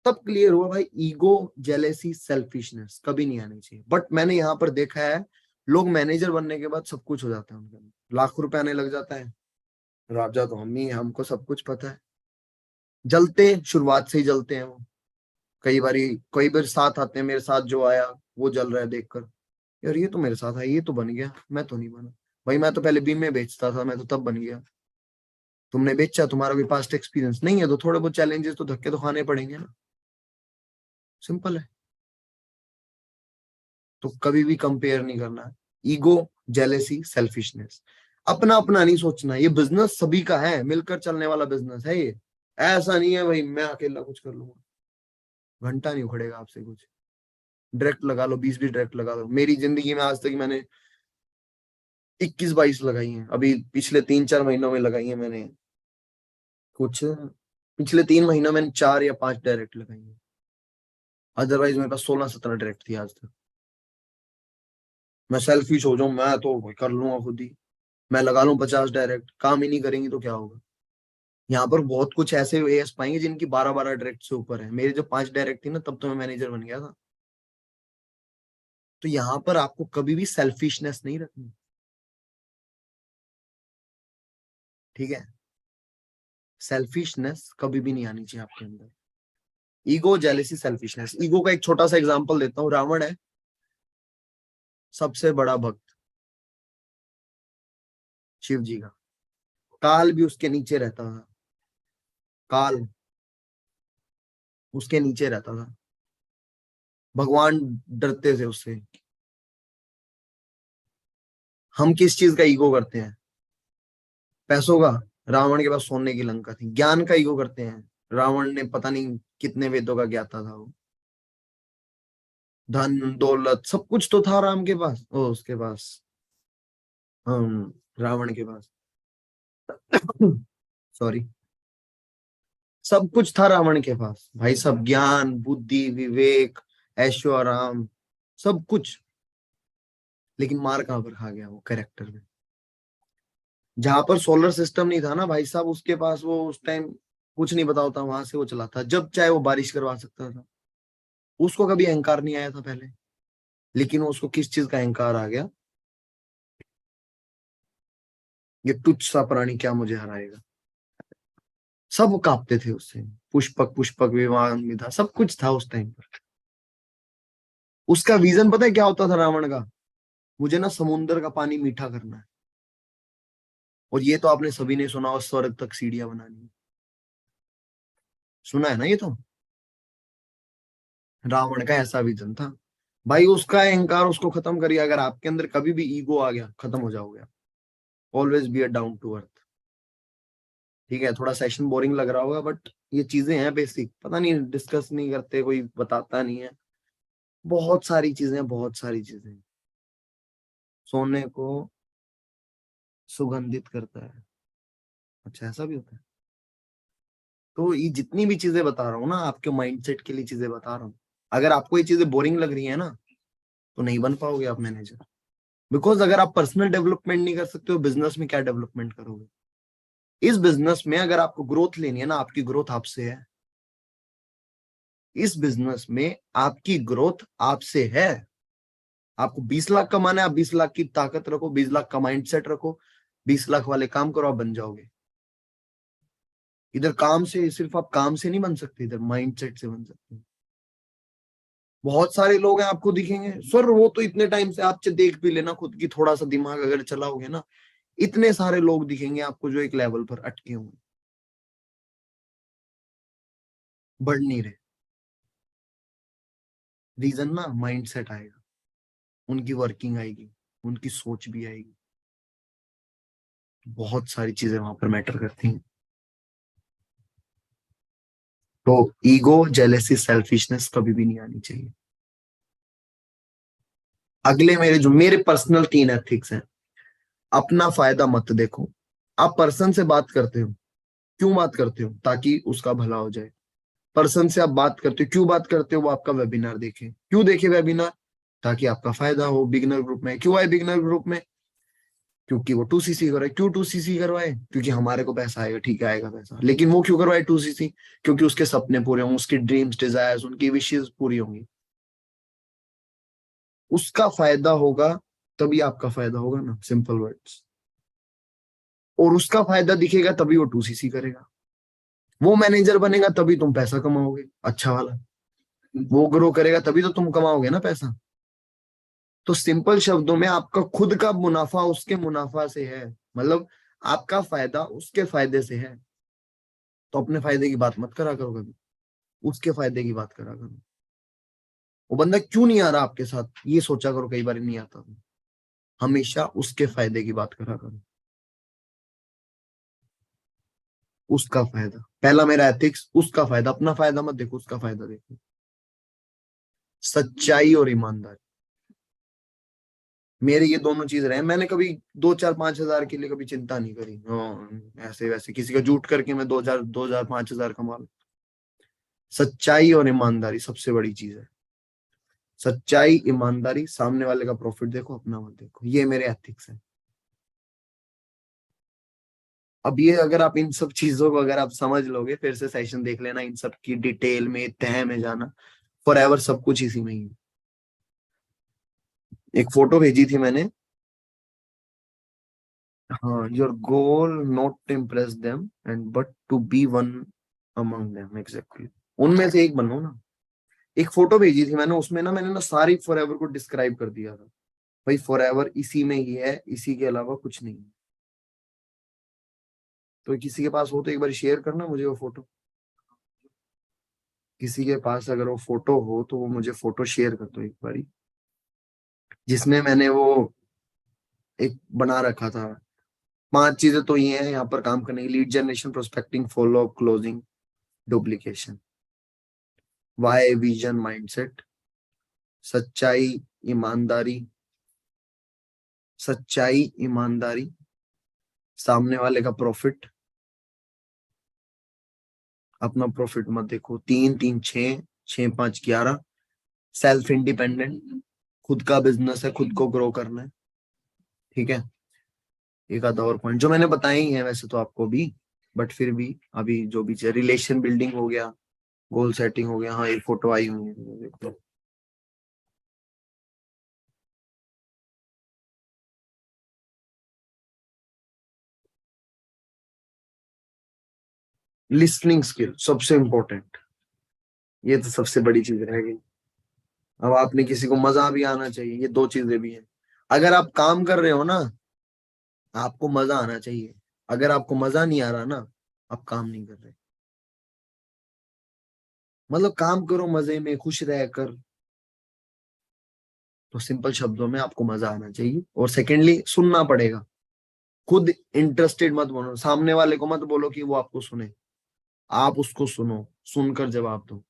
तब क्लियर हुआ भाई ईगो, जेलेसी, सेल्फिशनेस कभी नहीं आनी चाहिए। बट मैंने यहाँ पर देखा है लोग मैनेजर बनने के बाद सब कुछ हो जाता है उनके अंदर, लाख रुपए आने लग जाता है, राजा तो हम ही हैं, हमको सब कुछ पता है। जलते शुरुआत से ही जलते हैं वो। कई बार साथ आते हैं, मेरे साथ जो आया वो जल रहा है देखकर, यार ये तो मेरे साथ है, ये तो बन गया, मैं तो नहीं बना। भाई मैं तो पहले बीम में बेचता था, मैं तो तब बन गया। तुमने बेचा, तुम्हारा कोई पास्ट एक्सपीरियंस नहीं है, तो थोड़े बहुत चैलेंजेस तो धक्के तो खाने पड़ेंगे ना, सिंपल है। तो कभी भी कंपेयर नहीं करना। ईगो, जेलेसी, सेल्फिशनेस, अपना अपना नहीं सोचना। ये बिजनेस सभी का है, मिलकर चलने वाला बिजनेस है ये। ऐसा नहीं है भाई मैं अकेला कुछ कर लूंगा, घंटा नहीं उखड़ेगा आपसे कुछ। डायरेक्ट लगा लो, 20 भी डायरेक्ट लगा लो। मेरी जिंदगी में आज तक मैंने 21-22 लगाई हैं, अभी पिछले 3-4 महीनों में लगाई है मैंने कुछ। पिछले 3 महीनों में 4 या 5 डायरेक्ट लगाई है, अदरवाइज मेरे पास 16-17 डायरेक्ट थी आज तक। मैं सेल्फिश हो जाऊं, मैं तो कर लूंगा खुद ही, मैं लगा लूं 50 डायरेक्ट, काम ही नहीं करेंगी तो क्या होगा। यहाँ पर बहुत कुछ ऐसे एएस पाएंगे जिनकी 12-12 डायरेक्ट से ऊपर है। मेरे जो 5 डायरेक्ट थी ना, तब तो मैं मैनेजर बन गया था। तो यहाँ पर आपको कभी भी सेल्फिशनेस नहीं रखनी, ठीक है। सेल्फिशनेस कभी भी नहीं आनी चाहिए आपके अंदर। Ego, jealousy, selfishness. ईगो का एक छोटा सा एग्जांपल देता हूँ। रावण है सबसे बड़ा भक्त शिव जी का, काल भी उसके नीचे रहता था, काल उसके नीचे रहता था, भगवान डरते थे उससे। हम किस चीज का ईगो करते हैं? पैसों का। रावण के पास सोने की लंका थी। ज्ञान का ईगो करते हैं, रावण ने पता नहीं कितने वेदों का ज्ञाता था वो। धन दौलत सब कुछ तो था राम के पास, ओ उसके पास, रावण के पास सॉरी, सब कुछ था रावण के पास भाई, सब ज्ञान, बुद्धि, विवेक, ऐशो आराम, सब कुछ। लेकिन मार कहां पर खा गया वो? कैरेक्टर में। जहां पर सोलर सिस्टम नहीं था ना भाई साहब, उसके पास वो उस टाइम कुछ नहीं पता होता, वहां से वो चला था, जब चाहे वो बारिश करवा सकता था। उसको कभी अहंकार नहीं आया था पहले, लेकिन उसको किस चीज का अहंकार आ गया? ये तुच्छ सा प्राणी क्या मुझे हराएगा। सब कांपते थे उससे, पुष्पक पुष्पक विमान में था, सब कुछ था उस टाइम पर। उसका विजन पता है क्या होता था रावण का? मुझे ना समुन्द्र का पानी मीठा करना है। और ये तो आपने सभी ने सुना, और स्वर्ग तक सीढ़ियां बनानी है, सुना है ना ये तो। रावण का ऐसा विजन था भाई। उसका अहंकार उसको खत्म करिए। अगर आपके अंदर कभी भी ईगो आ गया, खत्म हो जाओगे आप। Always be a down to earth. ठीक है, थोड़ा सेशन बोरिंग लग रहा होगा, बट ये चीजें हैं बेसिक, पता नहीं डिस्कस नहीं करते, कोई बताता नहीं है। बहुत सारी चीजें, बहुत सारी चीजें। सोने को सुगंधित करता है। अच्छा, ऐसा भी होता है। तो ये जितनी भी चीजें बता रहा हूँ ना, आपके माइंडसेट के लिए चीजें बता रहा हूँ। अगर आपको ये चीजें बोरिंग लग रही है ना, तो नहीं बन पाओगे आप मैनेजर। बिकॉज अगर आप पर्सनल डेवलपमेंट नहीं कर सकते हो, बिजनेस में क्या डेवलपमेंट करोगे? इस बिजनेस में अगर आपको ग्रोथ लेनी है ना, आपकी ग्रोथ आपसे है। इस बिजनेस में आपकी ग्रोथ आपसे है। आपको 20 लाख कमाना है, आप 20 लाख की ताकत रखो, 20 लाख का माइंडसेट रखो, 20 लाख वाले काम करो, आप बन जाओगे। इधर काम से, सिर्फ आप काम से नहीं बन सकते, इधर माइंडसेट से बन सकते हैं। बहुत सारे लोग हैं आपको दिखेंगे, सर वो तो इतने टाइम से, आप देख भी लेना खुद की, थोड़ा सा दिमाग अगर चलाओगे ना, इतने सारे लोग दिखेंगे आपको जो एक लेवल पर अटके हुए, बढ़ नहीं रहे। रीजन ना माइंडसेट आएगा, उनकी वर्किंग आएगी, उनकी सोच भी आएगी। बहुत सारी चीजें वहां पर मैटर करती हैं। तो ईगो, जेलेसी, सेल्फिशनेस कभी भी नहीं आनी चाहिए। अगले मेरे पर्सनल 3 एथिक्स हैं। अपना फायदा मत देखो। आप पर्सन से बात करते हो, क्यों बात करते हो? ताकि उसका भला हो जाए। पर्सन से आप बात करते हो, क्यों बात करते हो? वो आपका वेबिनार देखे। क्यों देखे वेबिनार? ताकि आपका फायदा हो। बिगिनर ग्रुप में क्यों आए? बिगिनर ग्रुप में क्योंकि वो 2cc करवाए। क्यों 2cc करवाए? क्योंकि हमारे को पैसा आएगा। ठीक है, आएगा पैसा, लेकिन वो क्यों करवाए 2cc? क्योंकि उसके सपने पूरे होंगे, उसके ड्रीम्स, डिजायर्स, उनकी विशेष पूरी होंगी। उसका फायदा होगा तभी आपका फायदा होगा ना, सिंपल वर्ड्स। और उसका फायदा दिखेगा तभी वो 2cc करेगा। वो मैनेजर बनेगा तभी तुम पैसा कमाओगे अच्छा वाला। वो ग्रो करेगा तभी तो तुम कमाओगे ना पैसा। तो सिंपल शब्दों में, आपका खुद का मुनाफा उसके मुनाफा से है। मतलब आपका फायदा उसके फायदे से है। तो अपने फायदे की बात मत करा करो कभी, उसके फायदे की बात करा करो। वो बंदा क्यों नहीं आ रहा आपके साथ, ये सोचा करो, कई बार नहीं आता। हमेशा उसके फायदे की बात करा करो, उसका फायदा। पहला मेरा एथिक्स, उसका फायदा। अपना फायदा मत देखो, उसका फायदा देखो। सच्चाई और ईमानदारी, मेरे ये दोनों चीज रहे। मैंने कभी 2, 4, 5 हजार के लिए कभी चिंता नहीं करी। ऐसे वैसे किसी का झूठ करके मैं 2,000, 5,000 कमा लूं। सच्चाई और ईमानदारी सबसे बड़ी चीज है। सच्चाई, ईमानदारी, सामने वाले का प्रॉफिट देखो, अपना मत देखो। ये मेरे एथिक्स है। अब ये अगर आप इन सब चीजों को अगर आप समझ लोगे, फिर से सेशन देख लेना, इन सब की डिटेल में, तह में जाना। फॉरएवर सब कुछ इसी में ही है। एक फोटो भेजी थी मैंने। हाँ, your goal not to impress them and but to be one among them. Exactly, उनमें से एक बनो ना। एक फोटो भेजी थी मैंने, उसमें ना मैंने ना सारी फॉरएवर को डिस्क्राइब कर दिया था। भाई फॉरएवर इसी में ही है, इसी के अलावा कुछ नहीं है। तो किसी के पास हो तो एक बार शेयर करना मुझे वो फोटो। किसी के पास अगर वो फोटो हो तो वो मुझे फोटो शेयर कर दो एक बारी, जिसमें मैंने वो एक बना रखा था। 5 चीजें तो ये हैं यहाँ पर काम करने की: lead generation, prospecting, follow up, closing, duplication. Why, vision, mindset, सच्चाई, ईमानदारी। सच्चाई, ईमानदारी, सामने वाले का प्रॉफिट, अपना प्रॉफिट मत देखो। 3, 3, 6, 6, 5, 11। सेल्फ इंडिपेंडेंट, खुद का बिजनेस है, खुद को ग्रो करना है। ठीक है। एक आधा और पॉइंट जो मैंने बताए ही है वैसे तो आपको भी, बट फिर भी अभी जो भी रिलेशन बिल्डिंग हो गया, गोल सेटिंग हो गया। हाँ, एक फोटो आई हुई है, देखो। लिसनिंग स्किल सबसे इंपॉर्टेंट, ये तो सबसे बड़ी चीज रह गई। अब आपने किसी को मजा भी आना चाहिए, ये 2 चीजें भी हैं। अगर आप काम कर रहे हो ना, आपको मजा आना चाहिए। अगर आपको मजा नहीं आ रहा ना, आप काम नहीं कर रहे। मतलब काम करो मजे में, खुश रहकर। तो सिंपल शब्दों में आपको मजा आना चाहिए। और सेकेंडली, सुनना पड़ेगा। खुद इंटरेस्टेड मत बनो, सामने वाले को मत बोलो कि वो आपको सुने। आप उसको सुनो, सुनकर जवाब दो।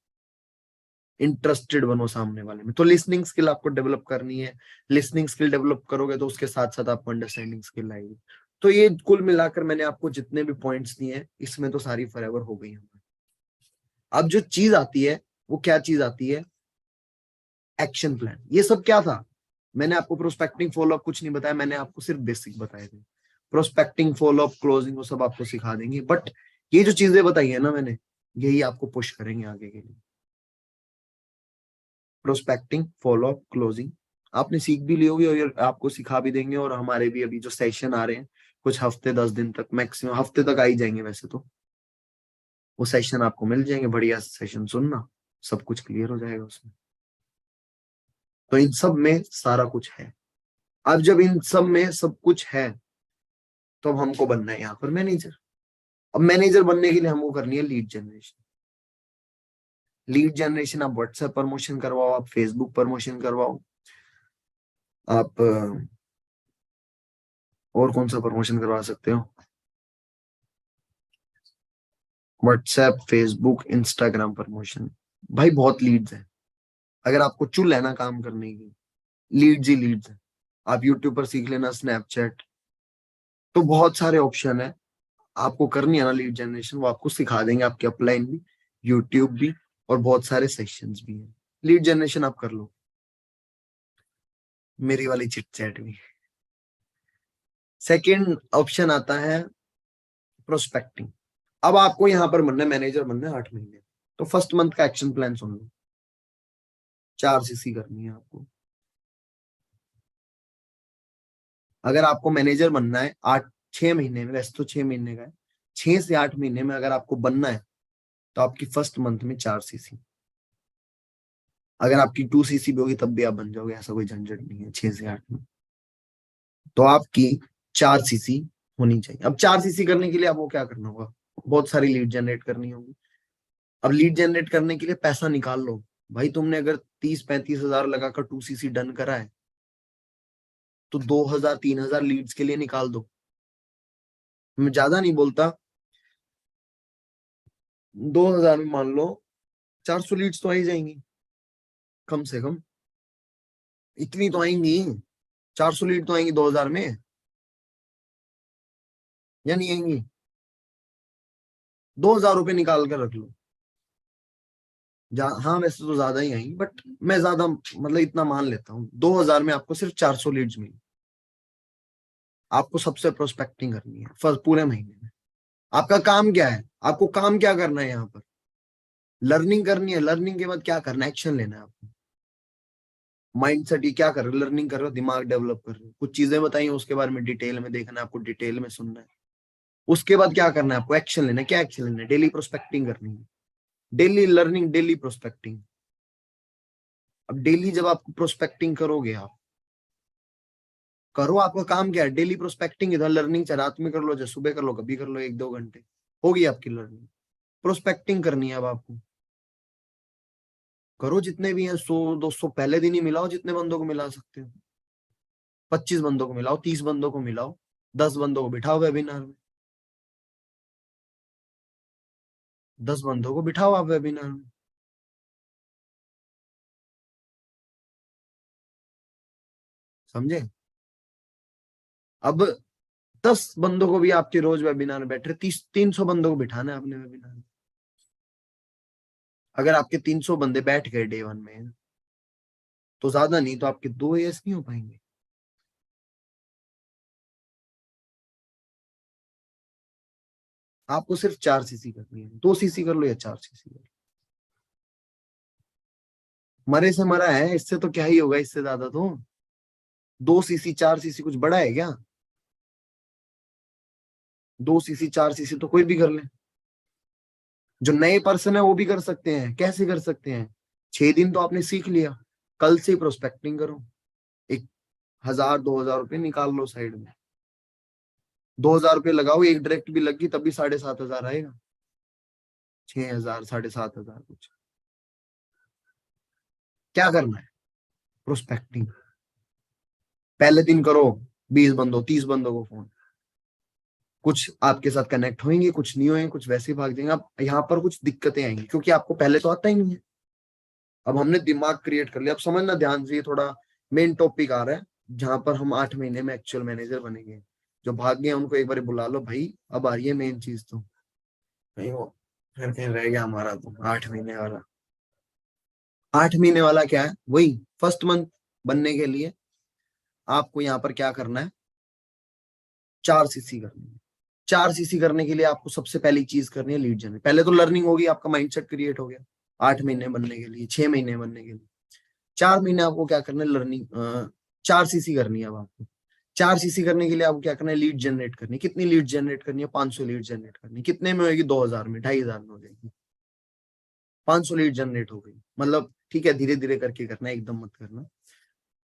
इंटरेस्टेड बनो सामने वाले में। तो लिसनिंग स्किल आपको डेवलप करनी है। लिसनिंग स्किल डेवलप करोगे तो उसके साथ साथ आपको अंडरस्टैंडिंग स्किल आएगी। तो ये कुल मिलाकर मैंने आपको जितने भी पॉइंट्स दिए हैं इसमें तो सारी फॉरएवर हो गई है। अब जो चीज आती है वो क्या चीज आती है, एक्शन प्लान। ये सब क्या था, मैंने आपको प्रोस्पेक्टिंग फॉलोअप कुछ नहीं बताया, मैंने आपको सिर्फ बेसिक बताए थे। प्रोस्पेक्टिंग फॉलोअप क्लोजिंग वो सब आपको सिखा देंगे, बट ये जो चीजें बताई है ना मैंने, यही आपको पुश करेंगे आगे के लिए। प्रोस्पेक्टिंग फॉलोअप क्लोजिंग आपने सीख भी ली होगी और ये आपको सिखा भी देंगे। और हमारे भी अभी जो सेशन आ रहे हैं कुछ हफ्ते 10 दिन तक, मैक्सिमम हफ्ते तक आ ही जाएंगे वैसे तो, वो सेशन आपको मिल जाएंगे। बढ़िया सेशन सुनना, सब कुछ क्लियर हो जाएगा उसमें। तो इन सब में सारा कुछ है। अब जब इन सब में सब कुछ है तो अब हमको बनना है यहाँ पर मैनेजर। अब मैनेजर बनने के लिए हमको करनी है लीड जनरेशन। लीड जनरेशन आप व्हाट्सएप प्रमोशन करवाओ, आप फेसबुक प्रमोशन करवाओ, आप और कौन सा प्रमोशन करवा सकते हो, व्हाट्सएप, फेसबुक, इंस्टाग्राम प्रमोशन। भाई बहुत लीड्स है। अगर आपको चुल है ना काम करने की, लीड्स ही लीड्स है। आप यूट्यूब पर सीख लेना स्नैपचैट, तो बहुत सारे ऑप्शन है। आपको करनी है ना लीड जनरेशन, वो आपको सिखा देंगे। आपके अपलाइन भी, यूट्यूब भी, और बहुत सारे सेशंस भी हैं। लीड जनरेशन आप कर लो, मेरी वाली चिट चैट भी। सेकेंड ऑप्शन आता है प्रोस्पेक्टिंग। अब आपको यहां पर बनना है मैनेजर, बनना है 8 महीने। तो फर्स्ट मंथ का एक्शन प्लान सुन लो। 4 सीसी करनी है आपको। अगर आपको मैनेजर बनना है 6 महीने में, वैसे तो 6 महीने का है, 6 से 8 महीने में अगर आपको बनना है तो आपकी फर्स्ट मंथ में 4 सीसी। अगर आपकी 2 सीसी भी होगी तब भी आप बन जाओगे, ऐसा कोई झंझट नहीं है 6 से 8 में। तो आपकी 4 सीसी होनी चाहिए। अब 4 सीसी करने के लिए आपको क्या करना होगा, बहुत सारी लीड जनरेट करनी होगी। अब लीड जनरेट करने के लिए पैसा निकाल लो। भाई तुमने अगर 30-35 हजार लगाकर 2 सीसी डन करा है तो 2,000-3,000 लीड्स के लिए निकाल दो। मैं ज्यादा नहीं बोलता, 2,000 में मान लो 400 लीड्स तो आ ही जाएंगी कम से कम। इतनी तो आएंगी, 400 लीड तो आएंगी 2,000 में, या नहीं आएंगी? 2,000 रुपये निकाल कर रख लो। हाँ वैसे तो ज्यादा ही आएंगी, बट मैं ज्यादा मतलब इतना मान लेता हूँ 2,000 में आपको सिर्फ 400 लीड्स मिली। आपको सबसे प्रोस्पेक्टिंग करनी है फर्स्ट पूरे महीने में। आपका काम क्या है, आपको काम क्या करना है यहाँ पर, लर्निंग करनी है। लर्निंग के बाद क्या करना है, एक्शन लेना है आपको। माइंडसेट ये क्या कर रहे हो, लर्निंग कर रहे हो, दिमाग डेवलप कर रहे हो, कुछ चीजें बताई उसके बारे में डिटेल में देखना है आपको, डिटेल में सुनना है। उसके बाद क्या करना है आपको, एक्शन लेना है। क्या एक्शन लेना है, डेली प्रोस्पेक्टिंग करनी है, डेली लर्निंग, डेली प्रोस्पेक्टिंग। अब डेली जब आप प्रोस्पेक्टिंग करोगे, आप करो, आपका काम क्या है, डेली प्रोस्पेक्टिंग। इधर लर्निंग चाहे रात में कर लो, चाहे सुबह कर लो, कभी कर लो, 1-2 घंटे होगी आपकी लर्निंग। प्रोस्पेक्टिंग करनी है अब आपको। करो जितने भी हैं, 100-200 पहले दिन ही मिलाओ, जितने बंदों को मिला सकते हो। 25 बंदों को मिलाओ, 30 बंदों को मिलाओ, 10 बंदों को बिठाओ वेबिनार में, 10 बंदों को बिठाओ आप वेबिनार में। समझे? अब 10 बंदों को भी आपके रोज वेबिनार में बैठ रहे, 300 बंदों को बिठाना है आपने वेबिनार में। अगर आपके 300 बंदे बैठ गए डे 1 में, तो ज्यादा नहीं तो आपके 2 एएस नहीं हो पाएंगे। आपको सिर्फ 4 सीसी करनी है, 2 सीसी कर लो या 4 सीसी कर लो। मरे से मरा है, इससे तो क्या ही होगा, इससे ज्यादा तो 2 सीसी 4 सीसी कुछ बड़ा है क्या? 2 सीसी 4 सीसी तो कोई भी कर ले। जो नए पर्सन है वो भी कर सकते हैं। कैसे कर सकते हैं, 6 दिन तो आपने सीख लिया, कल से प्रोस्पेक्टिंग करो। 1,000-2,000 रुपये निकाल लो साइड में, 2,000 रुपये लगाओ, एक डायरेक्ट भी लगी तब भी 7,500 आएगा, 6,000 7,500 कुछ। क्या करना है, प्रोस्पेक्टिंग। पहले दिन करो 20 बंदों 30 बंदों को फोन, कुछ आपके साथ कनेक्ट होंगे, कुछ नहीं होंगे, कुछ वैसे ही भाग जाएंगे। अब यहाँ पर कुछ दिक्कतें आएंगी क्योंकि आपको पहले तो आता ही नहीं है। अब हमने दिमाग क्रिएट कर लिया। अब समझना ध्यान से, ये थोड़ा मेन टॉपिक आ रहा है जहां पर हम 8 महीने में एक्चुअल मैनेजर बनेंगे। जो भाग गए उनको एक बार बुला लो भाई, अब आ रही है मेन चीज। तो नहीं हो फिर कहीं रह गया हमारा तो 8 महीने वाला। 8 महीने वाला क्या है, वही फर्स्ट मंथ बनने के लिए आपको यहाँ पर क्या करना है, 4 सीसी करनी है। 4 सीसी करने के लिए आपको सबसे पहली चीज करनी है लीड जनरेट। पहले तो लर्निंग होगी, आपका माइंडसेट क्रिएट हो गया 8 महीने बनने के लिए, 6 महीने बनने के लिए। 4 महीने आपको क्या करना है, लर्निंग 4 सीसी करनी है। अब आपको 4 सीसी करने के लिए आपको क्या करना है, लीड जनरेट करनी है। कितनी लीड जनरेट करनी है, 500 लीड जनरेट करनी है। कितने में होगी, 2000 में, 2500 में हो जाएगी। 500 लीड जनरेट हो गई, मतलब ठीक है, धीरे धीरे करके करना है, एकदम मत करना।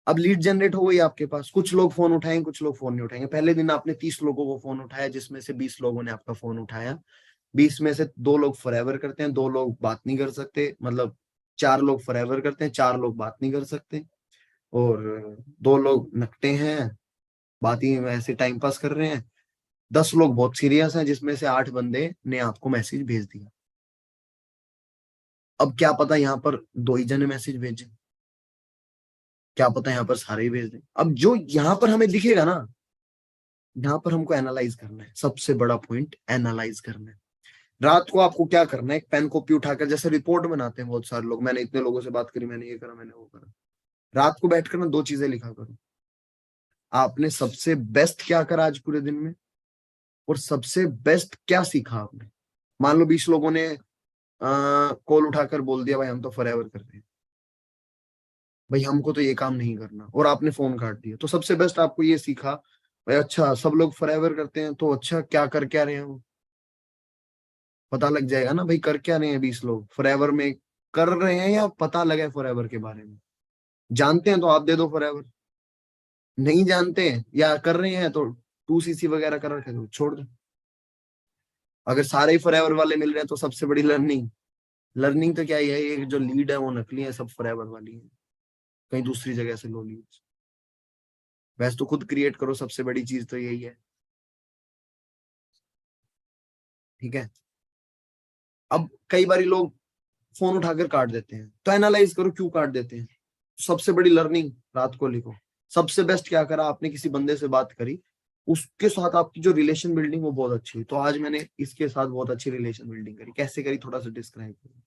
अब लीड जनरेट हो गई आपके पास, कुछ लोग फोन उठाएंगे, कुछ लोग फोन नहीं उठाएंगे। पहले दिन आपने 30 लोगों को फोन उठाया, जिसमें से 20 लोगों ने आपका फोन उठाया। 20 में से 2 लोग फॉरएवर करते हैं, 2 लोग बात नहीं कर सकते, मतलब 4 लोग फॉरएवर करते हैं, 4 लोग बात नहीं कर सकते, और 2 लोग नकटे हैं, बात ही ऐसे टाइम पास कर रहे हैं। 10 लोग बहुत सीरियस हैं, जिसमें से 8 बंदे ने आपको मैसेज भेज दिया। अब क्या पता यहाँ पर 2 ही जने मैसेज भेजे, क्या पता यहाँ पर सारे ही भेज दें। अब जो यहाँ पर हमें दिखेगा ना, यहाँ पर हमको एनालाइज करना है। सबसे बड़ा पॉइंट एनालाइज करना है। रात को आपको क्या करना है, एक पेन कॉपी उठाकर, जैसे रिपोर्ट बनाते हैं बहुत सारे लोग, मैंने इतने लोगों से बात करी, मैंने ये करा, मैंने वो करा। रात को बैठकर ना 2 चीजें लिखा करो, आपने सबसे बेस्ट क्या करा आज पूरे दिन में, और सबसे बेस्ट क्या सीखा आपने। मान लो 20 लोगों ने कॉल उठाकर बोल दिया भाई हम तो फॉरएवर कर रहे हैं, भाई हमको तो ये काम नहीं करना, और आपने फोन काट दिया, तो सबसे बेस्ट आपको ये सीखा भाई, अच्छा सब लोग फॉरएवर करते हैं, तो अच्छा क्या कर क्या रहे हैं वो, पता लग जाएगा ना भाई, कर क्या रहे हैं 20 लोग फॉरएवर में, कर रहे हैं या पता लगा फॉरएवर के बारे में। जानते हैं तो आप दे दो फॉरएवर, नहीं जानते हैं या कर रहे हैं तो 2 सीसी वगैरह कर रखे तो छोड़ दो। अगर सारे ही फॉरएवर वाले मिल रहे हैं तो सबसे बड़ी लर्निंग, लर्निंग तो क्या ही है, ये जो लीड है वो नकली है, सब फॉरएवर वाली है, कहीं दूसरी जगह से लो लीड। वैसे तो खुद क्रिएट करो, सबसे बड़ी चीज तो यही है, ठीक है। अब कई बार लोग फोन उठाकर काट देते हैं, तो एनालाइज करो क्यों काट देते हैं। सबसे बड़ी लर्निंग रात को लिखो, सबसे बेस्ट क्या करा आपने, किसी बंदे से बात करी, उसके साथ आपकी जो रिलेशन बिल्डिंग वो बहुत अच्छी है, तो आज मैंने इसके साथ बहुत अच्छी रिलेशन बिल्डिंग करी। कैसे करी, थोड़ा सा डिस्क्राइब करो।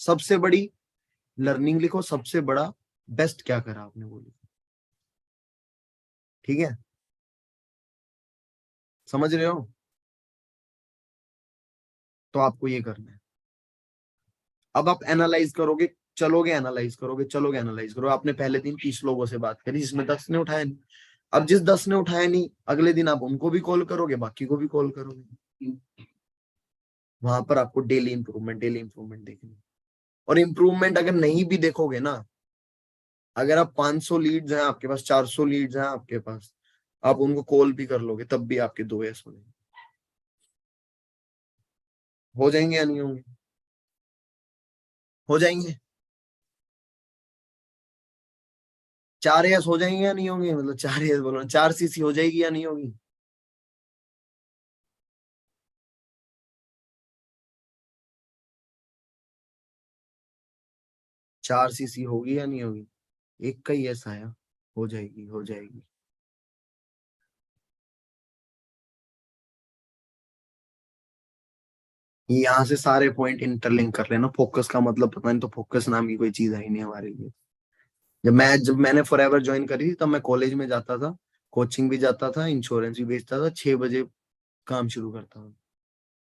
सबसे बड़ी लर्निंग लिखो, सबसे बड़ा बेस्ट क्या करा आपने वो लिखो, ठीक है, समझ रहे हो। तो आपको ये करना है। अब आप एनालाइज करोगे, चलोगे एनालाइज करोगे, चलोगे एनालाइज करो। आपने पहले दिन 30 लोगों से बात करी, जिसमें 10 ने उठाया नहीं। अब जिस 10 ने उठाया नहीं, अगले दिन आप उनको भी कॉल करोगे, बाकी को भी कॉल करोगे। वहां पर आपको डेली इंप्रूवमेंट देखनी। और इंप्रूवमेंट अगर नहीं भी देखोगे ना, अगर आप 500 लीड्स हैं आपके पास, 400 लीड्स हैं आपके पास, आप उनको कॉल भी कर लोगे, तब भी आपके 2 यस हो जाएंगे या नहीं होंगे, हो जाएंगे। 4 यस हो जाएंगे या नहीं होंगे, मतलब 4 यस बोलो, 4 सीसी हो जाएगी या नहीं होगी। 4 सीसी होगी या नहीं होगी, एक का ही यस आया, हो जाएगी, हो जाएगी। यहाँ से सारे पॉइंट इंटरलिंक कर लेना। फोकस का मतलब पता नहीं, तो फोकस नाम की कोई चीज है ही नहीं हमारे लिए। जब मैंने फॉरएवर ज्वाइन करी थी, तब मैं कॉलेज में जाता था, कोचिंग भी जाता था, इंश्योरेंस भी बेचता था, 6 बजे काम शुरू करता था।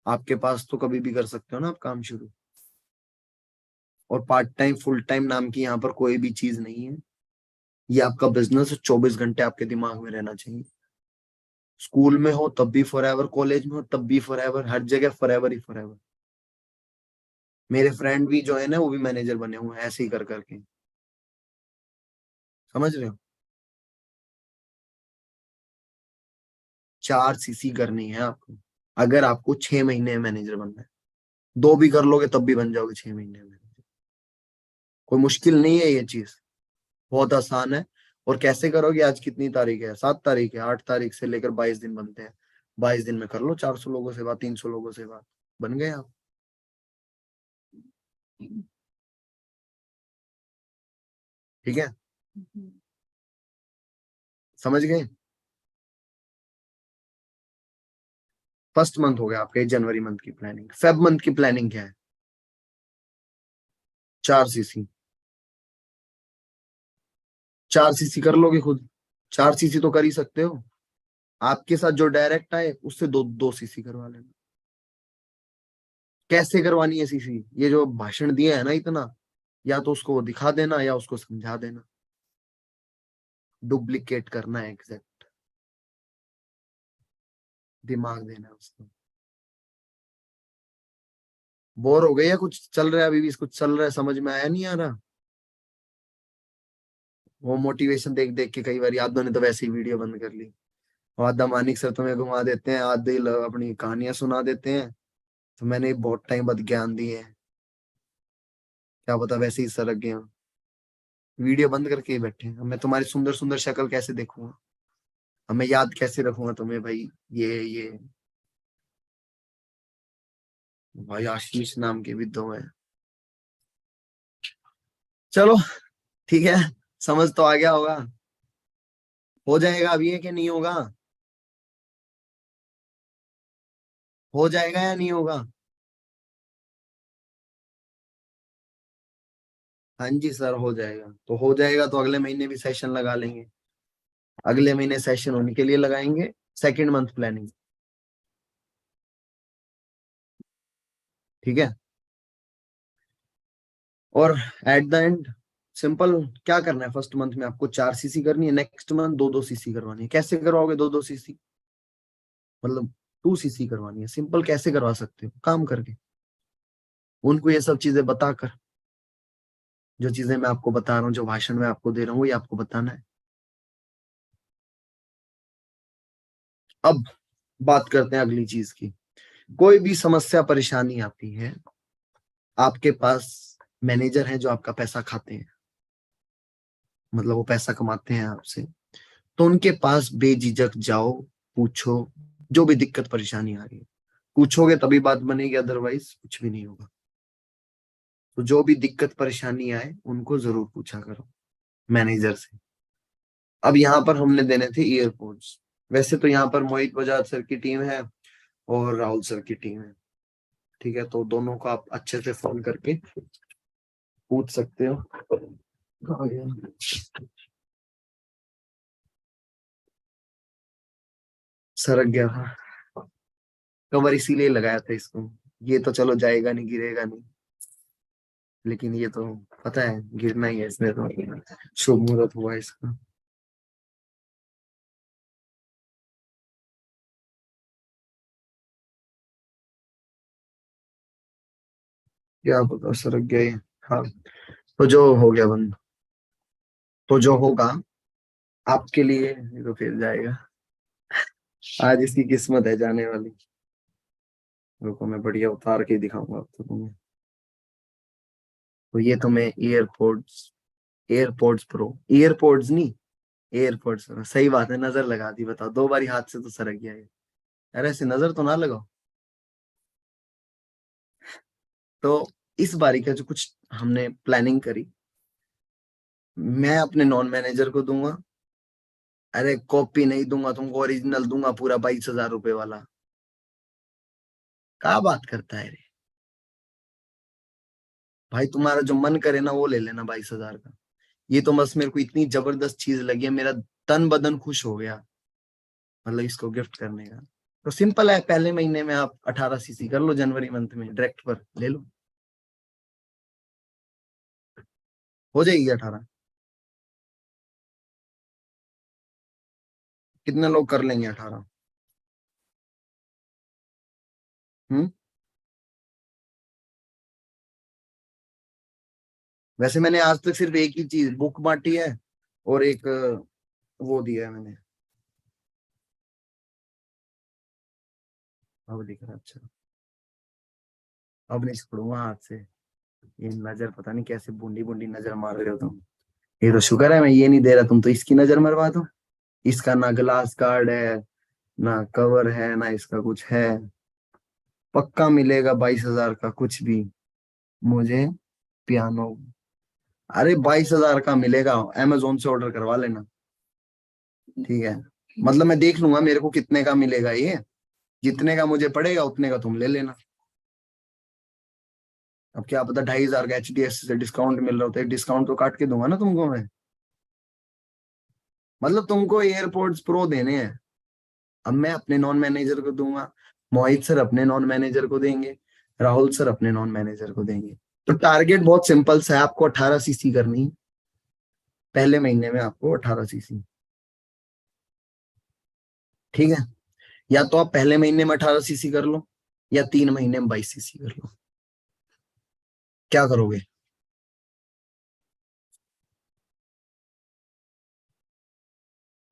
आपके पास तो कभी भी कर सकते हो ना आप काम शुरू। और पार्ट टाइम फुल टाइम नाम की यहाँ पर कोई भी चीज नहीं है। ये आपका बिजनेस 24 घंटे आपके दिमाग में रहना चाहिए। स्कूल में हो तब भी फॉरएवर, कॉलेज में हो तब भी फॉरएवर, हर जगह फॉरएवर ही फॉरएवर। मेरे फ्रेंड भी जो है ना, वो भी मैनेजर बने हुए हैं ऐसे ही कर करके, समझ रहे हो। 4 सीसी करनी है आपको, अगर आपको 6 महीने में मैनेजर बनना है। 2 भी कर लोगे तब भी बन जाओगे 6 महीने में। कोई मुश्किल नहीं है ये चीज, बहुत आसान है। और कैसे करोगे, आज कितनी तारीख है, 7 तारीख है, 8 तारीख से लेकर 22 दिन बनते हैं। 22 दिन में कर लो 400 लोगों से बात, 300 लोगों से बात, बन गए आप। ठीक है, समझ गए। फर्स्ट मंथ हो गया आपका, ये जनवरी मंथ की प्लानिंग। फेब मंथ की प्लानिंग क्या है? 4 सीसी। 4 सीसी कर लोगे खुद? 4 सीसी तो कर ही सकते हो। आपके साथ जो डायरेक्ट आए उससे 2 सीसी करवा लेना। कैसे करवानी है सीसी? ये जो भाषण दिया है ना इतना, या तो उसको दिखा देना या उसको समझा देना। डुप्लीकेट करना है, एग्जैक्ट दिमाग देना है उसको। बोर हो गए या कुछ चल रहा है अभी भी? कुछ चल रहा है, समझ में आया नहीं आ रहा? वो मोटिवेशन देख देख के कई बार यादों ने तो वैसे ही वीडियो बंद कर ली। और आधा मानिक सर तुम्हें घुमा देते हैं, आधे अपनी कहानियां सुना देते हैं। तो मैंने बहुत टाइम बाद ज्ञान दिए हैं, क्या पता वैसे ही सरक गए हो। वीडियो बंद करके ही बैठे हैं। अब मैं तुम्हारी सुंदर सुंदर शक्ल कैसे देखूंगा? अब मैं याद कैसे रखूंगा तुम्हें भाई? ये भाई आशीष नाम के भी 2 हैं। चलो ठीक है, समझ तो आ गया होगा। हो जाएगा अब ये कि नहीं होगा? हो जाएगा या नहीं होगा? हाँ जी सर, हो जाएगा। तो हो जाएगा तो अगले महीने भी सेशन लगा लेंगे। अगले महीने सेशन उनके लिए लगाएंगे, सेकंड मंथ प्लानिंग। ठीक है। और एट द एंड सिंपल क्या करना है, फर्स्ट मंथ में आपको 4 सीसी करनी है, नेक्स्ट मंथ 2-2 सीसी करवानी है। कैसे करवाओगे 2-2 सीसी? मतलब 2 सीसी करवानी है। सिंपल कैसे करवा सकते हो? काम करके, उनको ये सब चीजें बताकर। जो चीजें मैं आपको बता रहा हूँ, जो भाषण मैं आपको दे रहा हूँ, वो ये आपको बताना है। अब बात करते हैं अगली चीज की। कोई भी समस्या परेशानी आती है, आपके पास मैनेजर हैं जो आपका पैसा खाते हैं, मतलब वो पैसा कमाते हैं आपसे। तो उनके पास बेझिझक जाओ, पूछो जो भी दिक्कत परेशानी आ रही है। पूछोगे तभी बात बनेगी, अदरवाइज कुछ भी नहीं होगा। तो जो भी दिक्कत परेशानी आए उनको जरूर पूछा करो मैनेजर से। अब यहाँ पर हमने देने थे ईयरपोर्ट्स। वैसे तो यहाँ पर मोहित बजाज सर की टीम है और राहुल सर की टीम है। ठीक है, तो दोनों को आप अच्छे से फोन करके पूछ सकते हो। कहाँ गया? सरक गया था कवर, इसीलिए लगाया था इसको। ये तो चलो जाएगा नहीं, गिरेगा नहीं, लेकिन ये तो पता है गिरना ही है इसमें। तो शुभ मुहूर्त हुआ इसका। क्या पता सरक गया ये। हाँ, तो जो हो गया बंद, तो जो होगा आपके लिए ये तो फिर जाएगा। आज इसकी किस्मत है जाने वाली। रुको मैं बढ़िया उतार के दिखाऊंगा अब तो तुम्हें। तो ये तुम्हें एयरपोर्ट्स, एयरपोर्ट्स प्रो, एयरपोर्ट्स नहीं, एयरपोर्ट्स। सही बात है, नजर लगा दी। बताओ, 2 बारी हाथ से तो सरक गया ये। अरे ऐसे नजर तो ना लगाओ। तो इस बारी का जो कुछ हमने प्लानिंग करी, मैं अपने नॉन मैनेजर को दूंगा। अरे कॉपी नहीं दूंगा तुमको, ओरिजिनल दूंगा पूरा 22,000 रुपए वाला। क्या बात करता है रे भाई? तुम्हारा जो मन करे ना वो ले लेना 22,000 का। ये तो बस मेरे को इतनी जबरदस्त चीज लगी है, मेरा तन बदन खुश हो गया, मतलब इसको गिफ्ट करने का। तो सिंपल है, पहले महीने में आप 18 सीसी कर लो, जनवरी मंथ में डायरेक्ट पर ले लो, हो जाएगी 18। कितने लोग कर लेंगे 18? हम्म। वैसे मैंने आज तक सिर्फ एक ही चीज बुक बांटी है, और एक वो दिया है मैंने। अब दिख रहा है? अच्छा, अब नहीं छोड़ूंगा हाथ से। ये नजर पता नहीं कैसे बूंदी बूंदी नजर मार रहे हो तुम। ये तो शुक्र है मैं ये नहीं दे रहा, तुम तो इसकी नजर मरवा दो। इसका ना ग्लास कार्ड है, ना कवर है, ना इसका कुछ है। पक्का मिलेगा 22,000 का कुछ भी मुझे पियानो। अरे 22,000 का मिलेगा, अमेजोन से ऑर्डर करवा लेना। ठीक है, मतलब मैं देख लूंगा मेरे को कितने का मिलेगा ये, जितने का मुझे पड़ेगा उतने का तुम ले लेना। अब क्या पता 2,500 का HDFC से डिस्काउंट मिल रहा होता है, डिस्काउंट तो काट के दूंगा ना तुमको मैं। मतलब तुमको एयरपोर्ट्स प्रो देने हैं, अब मैं अपने नॉन मैनेजर को दूंगा, मोहित सर अपने नॉन मैनेजर को देंगे, राहुल सर अपने नॉन मैनेजर को देंगे। तो टारगेट बहुत सिंपल सा है, आपको 18 सीसी करनी है पहले महीने में, आपको 18 सीसी। ठीक है, या तो आप पहले महीने में 18 सीसी कर लो, या 3 महीने में 22 सीसी कर लो। क्या करोगे?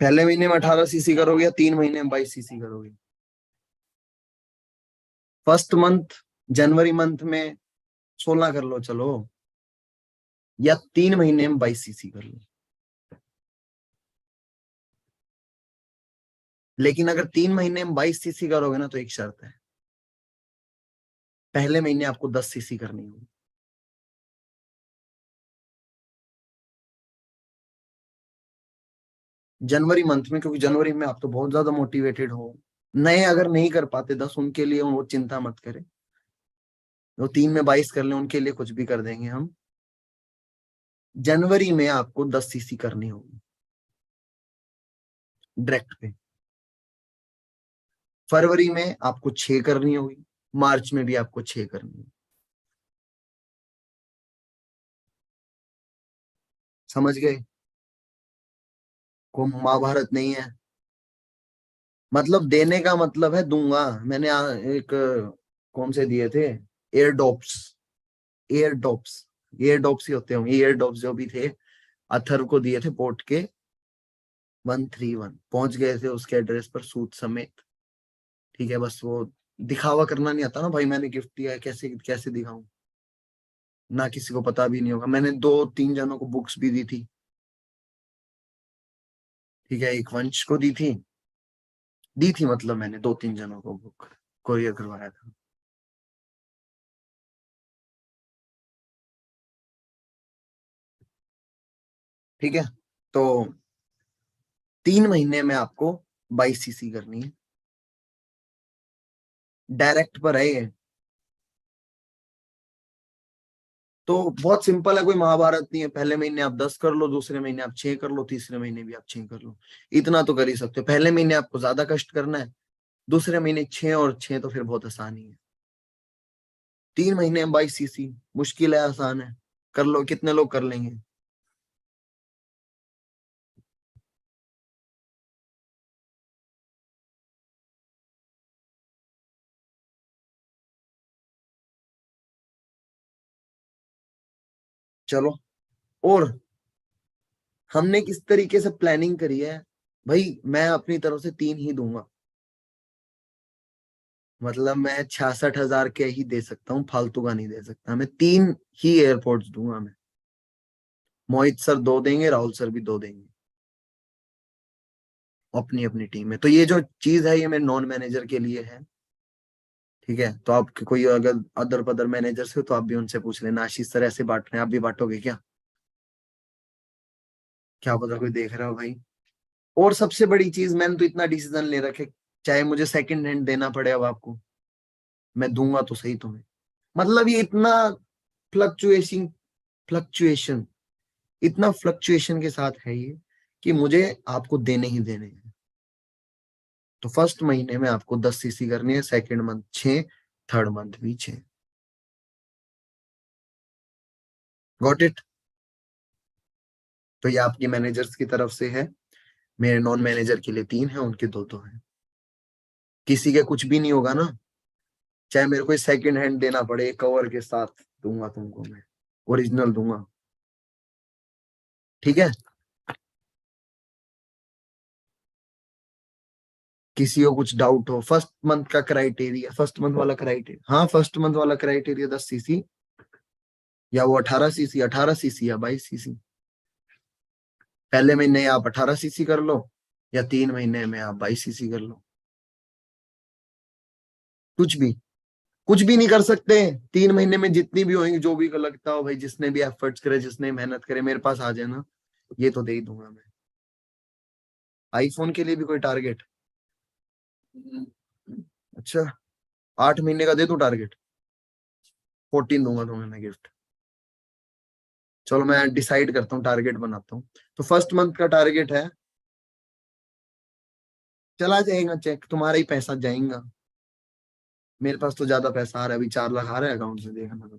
पहले महीने में 18 सीसी करोगे या 3 महीने में 22 सीसी करोगे? फर्स्ट मंथ, जनवरी मंथ में 16 कर लो चलो, या 3 महीने में 22 सीसी कर लो। लेकिन अगर 3 महीने में 22 सीसी करोगे ना, तो एक शर्त है, पहले महीने आपको 10 सीसी करनी होगी। जनवरी मंथ में, क्योंकि जनवरी में आप तो बहुत ज्यादा मोटिवेटेड हो। नए अगर नहीं कर पाते 10, उनके लिए वो चिंता मत करें, वो 3 में 22 कर ले, उनके लिए कुछ भी कर देंगे हम। जनवरी में आपको 10 सीसी करनी होगी डायरेक्ट पे। फरवरी में आपको 6 करनी होगी, मार्च में भी आपको 6 करनी होगी। समझ गए? को महाभारत नहीं है, मतलब देने का मतलब है दूंगा। मैंने एक कौन से दिए थे, एयरडॉप्स, एयरडॉप्स, एयरडॉप्स ही होते होंगे, एयरडॉप्स जो भी थे, अथर्व को दिए थे पोर्ट के 131, पहुंच गए थे उसके एड्रेस पर सूट समेत। ठीक है, बस वो दिखावा करना नहीं आता ना भाई, मैंने गिफ्ट दिया है, कैसे कैसे दिखाऊं, ना किसी को पता भी नहीं होगा। मैंने 2-3 जनों को बुक्स भी दी थी। ठीक है, एक वंश को दी थी मतलब मैंने 2-3 जनों को बुक कोरियर करवाया था। ठीक है, तो 3 महीने में आपको 22 सीसी करनी है, डायरेक्ट पर है ये। तो बहुत सिंपल है, कोई महाभारत नहीं है। पहले महीने आप 10 कर लो, दूसरे महीने आप 6 कर लो, तीसरे महीने भी आप 6 कर लो। इतना तो कर ही सकते हो। पहले महीने आपको ज्यादा कष्ट करना है, दूसरे महीने 6 और 6 तो फिर बहुत आसानी है। 3 महीने में 22 सीसी मुश्किल है, आसान है, कर लो। कितने लोग कर लेंगे? चलो। और हमने किस तरीके से प्लानिंग करी है भाई, मैं अपनी तरफ से 3 ही दूंगा। मतलब मैं 66,000 के ही दे सकता हूँ, फालतू का नहीं दे सकता। मैं 3 ही एयरपोर्ट्स दूंगा मैं। मोहित सर 2 देंगे, राहुल सर भी 2 देंगे, अपनी अपनी टीम में। तो ये जो चीज है, ये मेरे नॉन मैनेजर के लिए है। ठीक है, तो आप कोई अगर अदर पदर मैनेजर हो तो आप भी उनसे पूछ लेना, आशीष सर ऐसे बांट रहे हैं, आप भी बांटोगे क्या? क्या पता कोई देख रहा हो भाई। और सबसे बड़ी चीज, मैंने तो इतना डिसीजन ले रखे, चाहे मुझे सेकंड हैंड देना पड़े अब आपको, मैं दूंगा तो सही तुम्हें। मतलब ये इतना फ्लक्चुएशन फ्लक्चुएशन इतना फ्लक्चुएशन के साथ है ये, कि मुझे आपको देने ही देने हैं। तो फर्स्ट महीने में आपको 10 सीसी करनी है, सेकंड मंथ 6, थर्ड मंथ भी 6। Got it? तो ये आपकी मैनेजर्स की तरफ से है, मेरे नॉन मैनेजर के लिए 3 है, उनके 2 है। किसी के कुछ भी नहीं होगा ना, चाहे मेरे को सेकंड हैंड देना पड़े कवर के साथ, दूंगा तुमको मैं, ओरिजिनल दूंगा। ठीक है, किसी को कुछ डाउट हो? फर्स्ट मंथ का क्राइटेरिया, फर्स्ट मंथ वाला क्राइटेरिया, हाँ फर्स्ट मंथ वाला क्राइटेरिया 10 सीसी, या वो 18 सीसी, 18 सीसी या 22 सीसी। पहले महीने आप 18 सीसी कर लो, या 3 महीने में आप 22 सीसी कर लो, कुछ भी। कुछ भी नहीं कर सकते। 3 महीने में जितनी भी होंगी, जो भी लगता हो भाई, जिसने भी एफर्ट्स करे, जिसने मेहनत करे, मेरे पास आ जाए ना, ये तो दे ही दूंगा मैं। आईफोन के लिए भी कोई टारगेट? अच्छा, 8 महीने का दे दूं टारगेट? 14 दूंगा तुम्हें मैं गिफ्ट। चलो मैं डिसाइड करता हूँ, टारगेट बनाता हूँ। तो फर्स्ट मंथ का टारगेट है, चला जाएगा चेक, तुम्हारा ही पैसा जाएगा। मेरे पास तो ज्यादा पैसा आ रहा है, अभी 4 लाख आ रहा है अकाउंट से, देखना तो।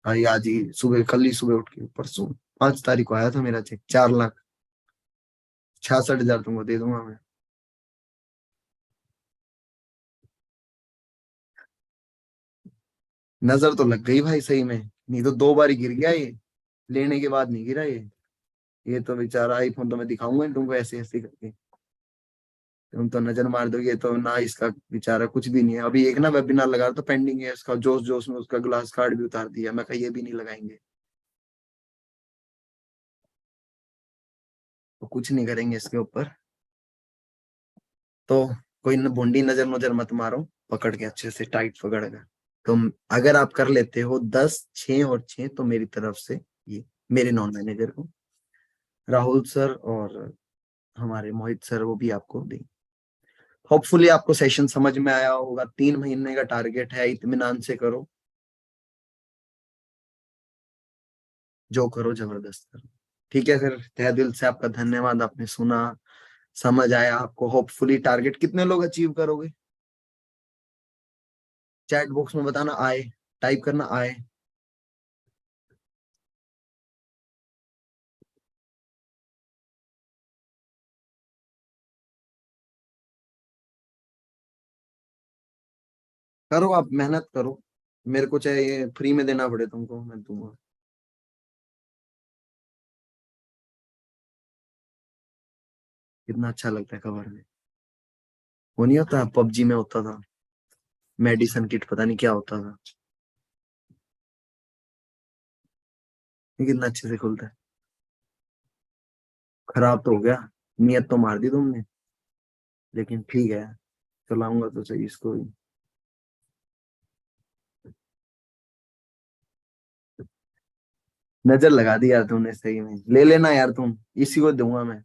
भाई आज ही सुबह, कल ही सुबह उठ के, परसों 5 तारीख को आया था मेरा चेक, 4,66,000 तुमको दे दूंगा मैं। नजर तो लग गई भाई सही में, नहीं तो 2 बार ही गिर गया ये, लेने के बाद नहीं गिरा ये तो बेचारा आईफोन तो मैं दिखाऊंगा नहीं तुमको ऐसे ऐसे करके, तुम तो नजर मार दोगे। तो ना इसका बेचारा कुछ भी नहीं है। अभी एक ना वेबिनार लगा रहा था, पेंडिंग है इसका, जोश जोश में उसका ग्लास कार्ड भी उतार दिया। मैं कहा ये भी नहीं लगाएंगे तो कुछ नहीं करेंगे इसके ऊपर। तो कोई भुंडी नजर नजर मत मारो, पकड़ के अच्छे से टाइट पकड़ कर। तुम अगर आप कर लेते हो 10, 6 और 6, तो मेरी तरफ से ये मेरे नॉन मैनेजर को, राहुल सर और हमारे मोहित सर, वो भी आपको देंगे। होपफुली आपको सेशन समझ में आया होगा। 3 महीने का टारगेट है, इत्मीनान से करो, जो करो जबरदस्त करो। ठीक है, फिर तहे दिल से आपका धन्यवाद, आपने सुना, समझ आया आपको। होपफुली टारगेट कितने लोग अचीव करोगे? चैट बॉक्स में बताना आए, टाइप करना आए। करो, आप मेहनत करो, मेरे को चाहे ये फ्री में देना पड़े तुमको, मैं दूंगा। कितना अच्छा लगता है कवर में, वो नहीं होता पबजी में होता था मेडिसन किट, पता नहीं क्या होता था, ये कितना अच्छे से खुलता है। खराब तो हो गया, नियत तो मार दी तुमने, लेकिन ठीक है, चलाऊंगा तो सही इसको भी। नजर लगा दी यार तुमने, सही में ले लेना यार तुम, इसी को दूंगा मैं,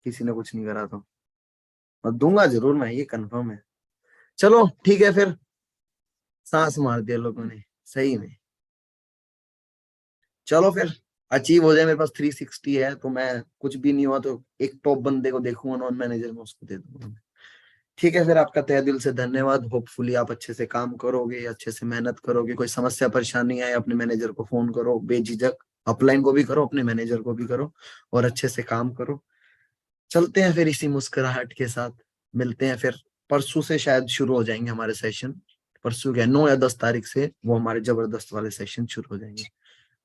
किसी ने कुछ नहीं करा तो, और दूंगा जरूर मैं, ये कंफर्म है। चलो ठीक है फिर, सांस मार दिया लोगों ने सही में। चलो फिर, अचीव हो जाए, मेरे पास 360 है, तो मैं कुछ भी नहीं हुआ तो एक टॉप बंदे को देखूंगा नॉन मैनेजर में, उसको दे दूंगा। ठीक है, फिर आपका तहे दिल से धन्यवाद। होपफुली आप अच्छे से काम करोगे, अच्छे से मेहनत करोगे। कोई समस्या परेशानी आए, अपने मैनेजर को फोन करो बेझिझक, अपलाइन को भी करो, अपने मैनेजर को भी करो, और अच्छे से काम करो। चलते हैं फिर इसी मुस्कुराहट के साथ, मिलते हैं फिर। परसों से शायद शुरू हो जाएंगे हमारे सेशन, परसों क्या 9 या 10 तारीख से वो हमारे जबरदस्त वाले सेशन शुरू हो जाएंगे।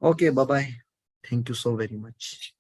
Okay, bye bye, thank you so very much.